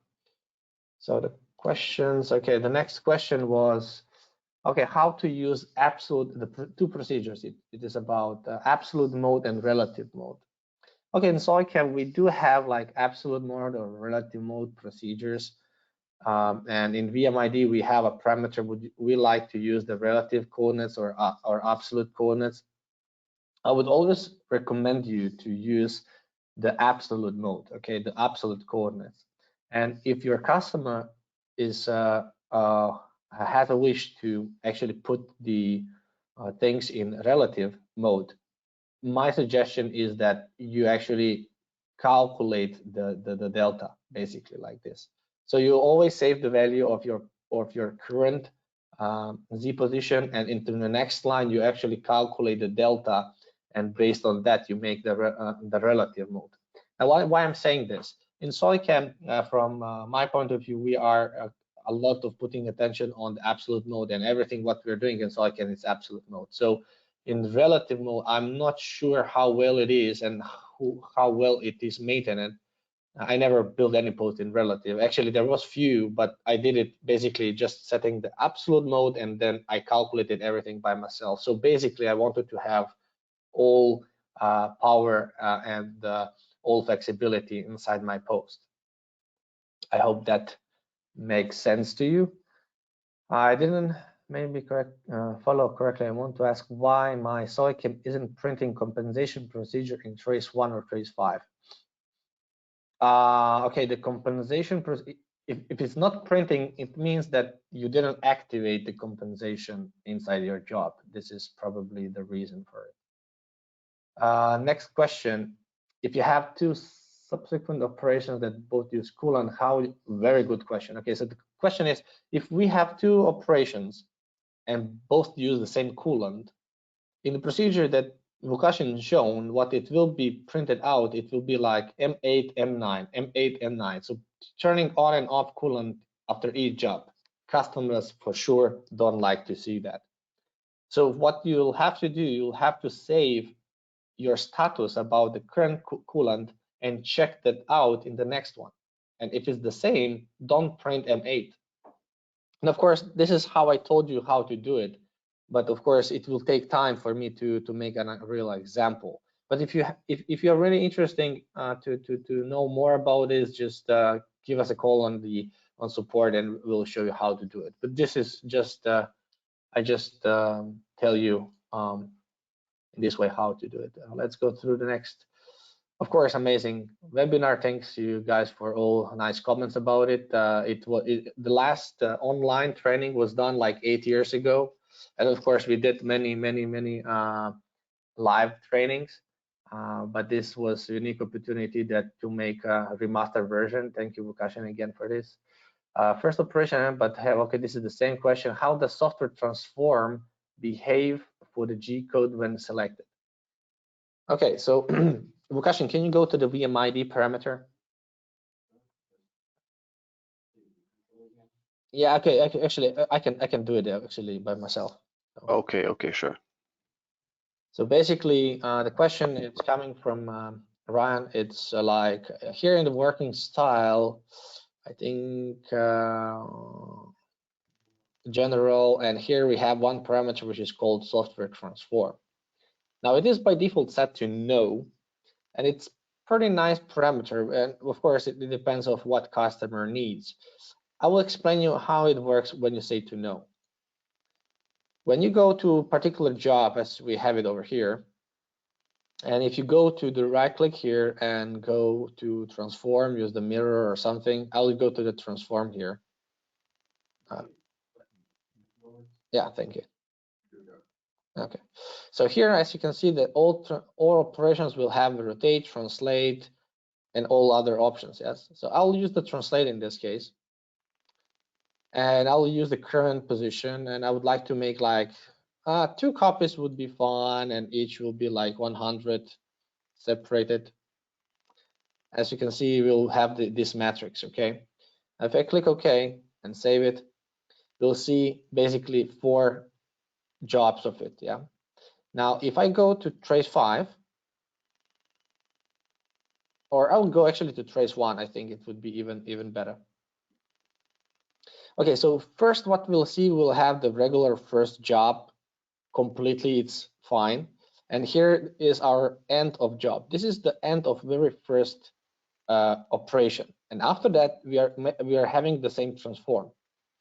So the questions. Okay, the next question was, okay, how to use absolute, the two procedures. It is about absolute mode and relative mode. Okay, in SoyCam, we do have like absolute mode or relative mode procedures. And in VMID, we have a parameter. We like to use the relative coordinates or absolute coordinates. I would always recommend you to use the absolute mode, okay, the absolute coordinates. And if your customer is has a wish to actually put the things in relative mode, my suggestion is that you actually calculate the delta, basically like this. So you always save the value of your current z position, and into the next line you actually calculate the delta, and based on that you make the relative mode. And why I'm saying this, in SoyCam, from my point of view, we are a lot of putting attention on the absolute mode, and everything what we're doing in SoyCam is absolute mode. So in relative mode, I'm not sure how well it is and how well it is maintained. I never built any post in relative. Actually, there was few, but I did it basically just setting the absolute mode, and then I calculated everything by myself. So basically, I wanted to have all power and all flexibility inside my post. I hope that makes sense to you. I didn't maybe follow correctly. I want to ask why my SoyCam isn't printing compensation procedure in trace 1 or trace 5. Okay, the compensation, if it's not printing, it means that you didn't activate the compensation inside your job. This is probably the reason for it. Next question, if you have two subsequent operations that both use coolant, how? Very good question. Okay, so the question is, if we have two operations and both use the same coolant, in the procedure that Vukashin shown, what it will be printed out, it will be like M8, M9, M8, M9. So turning on and off coolant after each job. Customers for sure don't like to see that. So what you'll have to do, you'll have to save your status about the current coolant and check that out in the next one. And if it's the same, don't print M8. And of course, this is how I told you how to do it. But of course, it will take time for me to make a real example. But if you're really interested to know more about this, just give us a call on support, and we'll show you how to do it. But this is just I just tell you in this way how to do it. Let's go through the next. Of course, amazing webinar. Thanks you guys for all nice comments about it. The last online training was done like 8 years ago, and of course we did many live trainings. But this was a unique opportunity to make a remastered version. Thank you, Vukashin, again for this. First operation, but okay, this is the same question. How does software transform behave for the G code when selected? Okay, so Vukashin, can you go to the VMID parameter? Yeah, okay. Actually, I can do it actually by myself. Okay, okay, sure. So basically, the question is coming from Ryan. It's like here in the working style, I think general, and here we have one parameter which is called software transform. Now it is by default set to no, and it's pretty nice parameter, and of course it depends on what customer needs. I will explain you how it works when you say to no. When you go to a particular job, as we have it over here, and if you go to the right click here and go to transform, use the mirror or something, I will go to the transform here. Yeah, thank you. Okay, so here, as you can see, that all operations will have rotate, translate, and all other options. Yes, so I'll use the translate in this case, and I'll use the current position, and I would like to make like 2 copies would be fine, and each will be like 100 separated. As you can see, we'll have this matrix. Okay, if I click OK and save it, we'll see basically 4 jobs of it. Yeah. Now, if I go to trace 5, or I'll go actually to trace 1, I think it would be even better. Okay, so first what we'll see, we'll have the regular first job completely, it's fine. And here is our end of job. This is the end of very first operation. And after that, we are having the same transform.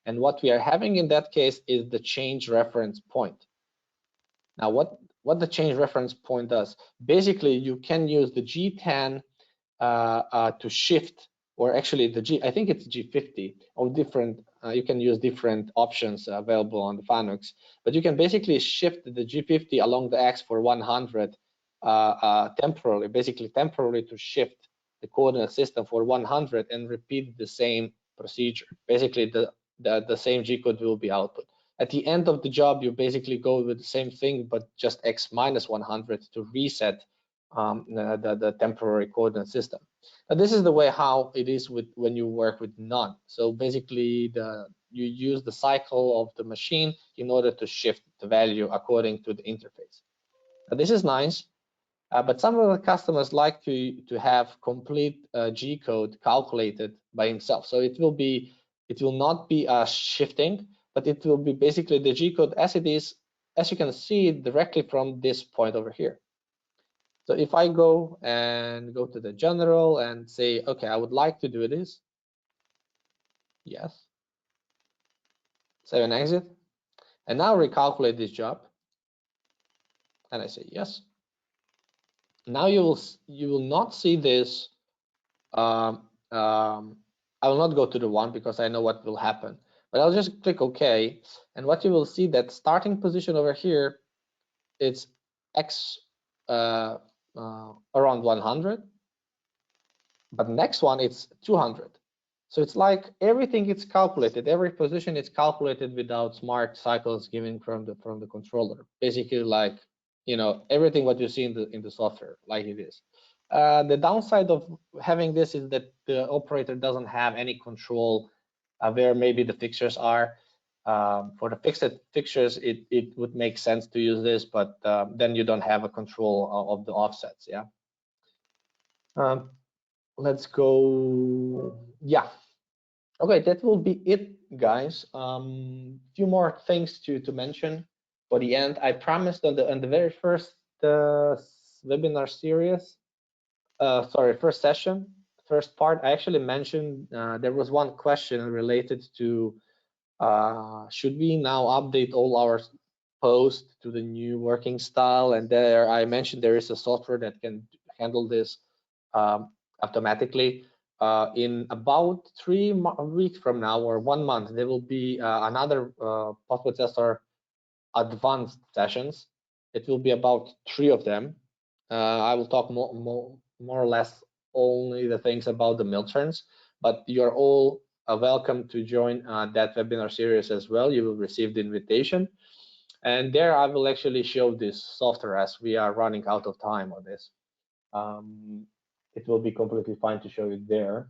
And what we are having in that case is the change reference point. Now, what the change reference point does, basically you can use the G10 to shift, or actually the I think it's G50, or different, you can use different options available on the Fanucs, but you can basically shift the G50 along the X for 100 temporarily, basically temporarily to shift the coordinate system for 100 and repeat the same procedure. Basically the same G code will be output. At the end of the job, you basically go with the same thing, but just X minus 100 to reset the temporary coordinate system. Now, this is the way how it is with when you work with none. So basically, you use the cycle of the machine in order to shift the value according to the interface. Now, this is nice, but some of the customers like to have complete G code calculated by himself. So it will not be shifting, but it will be basically the G code as it is, as you can see directly from this point over here. So if I go to the general and say, okay, I would like to do this. Yes. Save and exit. And now recalculate this job. And I say yes. Now you will not see this. I will not go to the 1 because I know what will happen. But I'll just click OK. And what you will see, that starting position over here, it's X around 100. But next one, it's 200. So it's like everything is calculated. Every position is calculated without smart cycles given from the controller. Basically, like, you know, everything what you see in the software, like it is. The downside of having this is that the operator doesn't have any control where maybe the fixtures are. For the fixtures, it would make sense to use this, but then you don't have a control of the offsets. Yeah. Let's go. Yeah. Okay, that will be it, guys. Few more things to mention for the end. I promised on the very first webinar series, first session, first part, I actually mentioned there was one question related to should we now update all our posts to the new working style, and there I mentioned there is a software that can handle this automatically. In about 3 weeks from now, or 1 month, there will be another post-processor advanced sessions. It will be about 3 of them. I will talk more or less only the things about the mill turns, but you're all welcome to join that webinar series as well. You will receive the invitation, and there I will actually show this software as we are running out of time on this. it will be completely fine to show it there.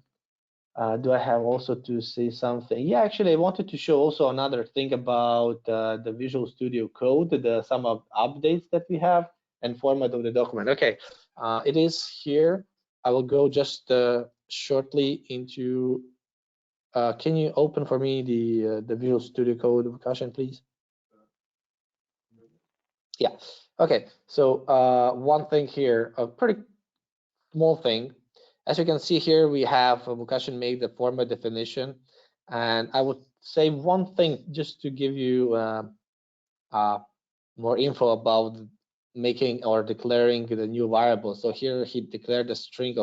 Do I have also to say something? Yeah, actually, I wanted to show also another thing about the Visual Studio Code, some of updates that we have and format of the document. Okay, it is here. I will go just shortly into. Can you open for me the Visual Studio Code, Vakashan, please? Yeah. Okay. So one thing here, a pretty small thing. As you can see here, we have Vakashan made the format definition, and I would say one thing just to give you more info about making or declaring the new variable. So here he declared a string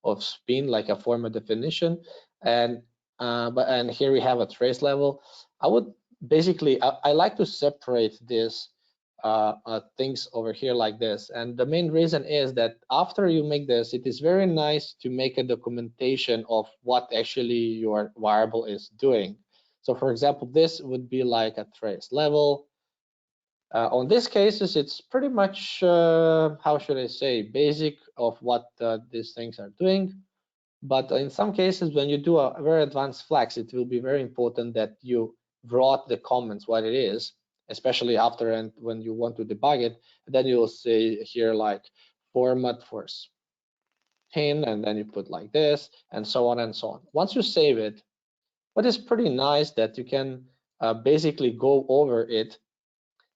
of spin like a format definition, and and here we have a trace level. I would basically I like to separate this things over here like this, and the main reason is that after you make this, it is very nice to make a documentation of what actually your variable is doing. So for example, this would be like a trace level. On these cases, it's pretty much, how should I say, basic of what these things are doing. But in some cases, when you do a very advanced flags, it will be very important that you wrote the comments what it is, especially after and when you want to debug it. Then you will say here like format for pin, and then you put like this, and so on and so on. Once you save it, what is pretty nice that you can basically go over it.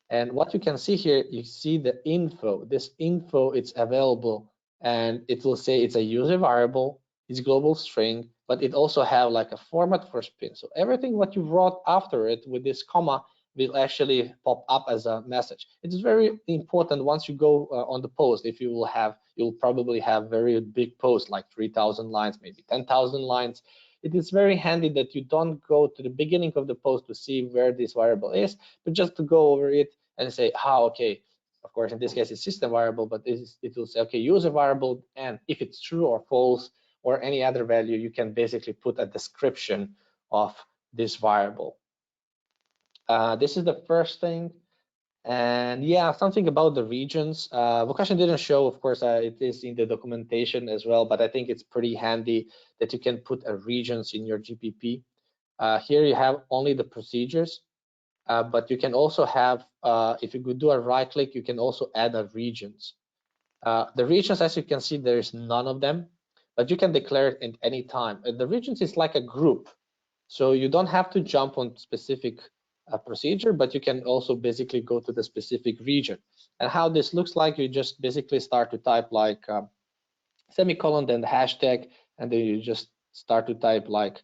And what you can see here, you see the info. This info, it's available, and it will say it's a user variable, it's global string, but it also have like a format for spin. So everything what you wrote after it with this comma will actually pop up as a message. It is very important once you go on the post. If you will have, you'll probably have very big posts like 3,000 lines, maybe 10,000 lines. It is very handy that you don't go to the beginning of the post to see where this variable is, but just to go over it and say, okay, of course, in this case, it's system variable, but it will say, okay, user variable, and if it's true or false or any other value, you can basically put a description of this variable. This is the first thing. And yeah, something about the regions. Vakashan didn't show, of course, it is in the documentation as well, but I think it's pretty handy that you can put regions in your GPP. Here you have only the procedures. But you can also have, if you could do a right click, you can also add a regions. The regions, as you can see, there is none of them, but you can declare it at any time. The regions is like a group, so you don't have to jump on specific procedure, but you can also basically go to the specific region. And how this looks like, you just basically start to type like semicolon, then the hashtag, and then you just start to type like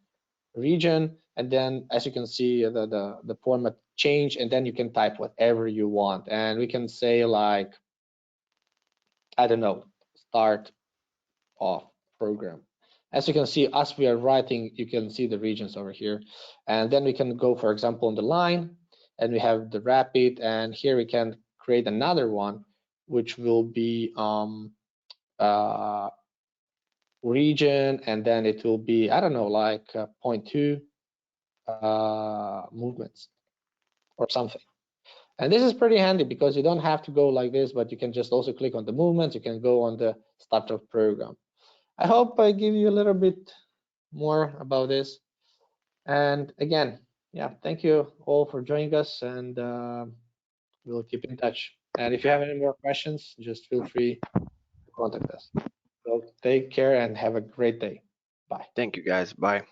region, and then as you can see the format change, and then you can type whatever you want, and we can say like, I don't know, start off program. As you can see, as we are writing, you can see the regions over here, and then we can go, for example, on the line, and we have the rapid, and here we can create another one which will be region, and then it will be, I don't know, like 0.2 movements or something. And this is pretty handy because you don't have to go like this, but you can just also click on the movements. You can go on the start of program. I hope I give you a little bit more about this. And again, yeah, thank you all for joining us, and we'll keep in touch. And if you have any more questions, just feel free to contact us. So take care and have a great day. Bye. Thank you, guys. Bye.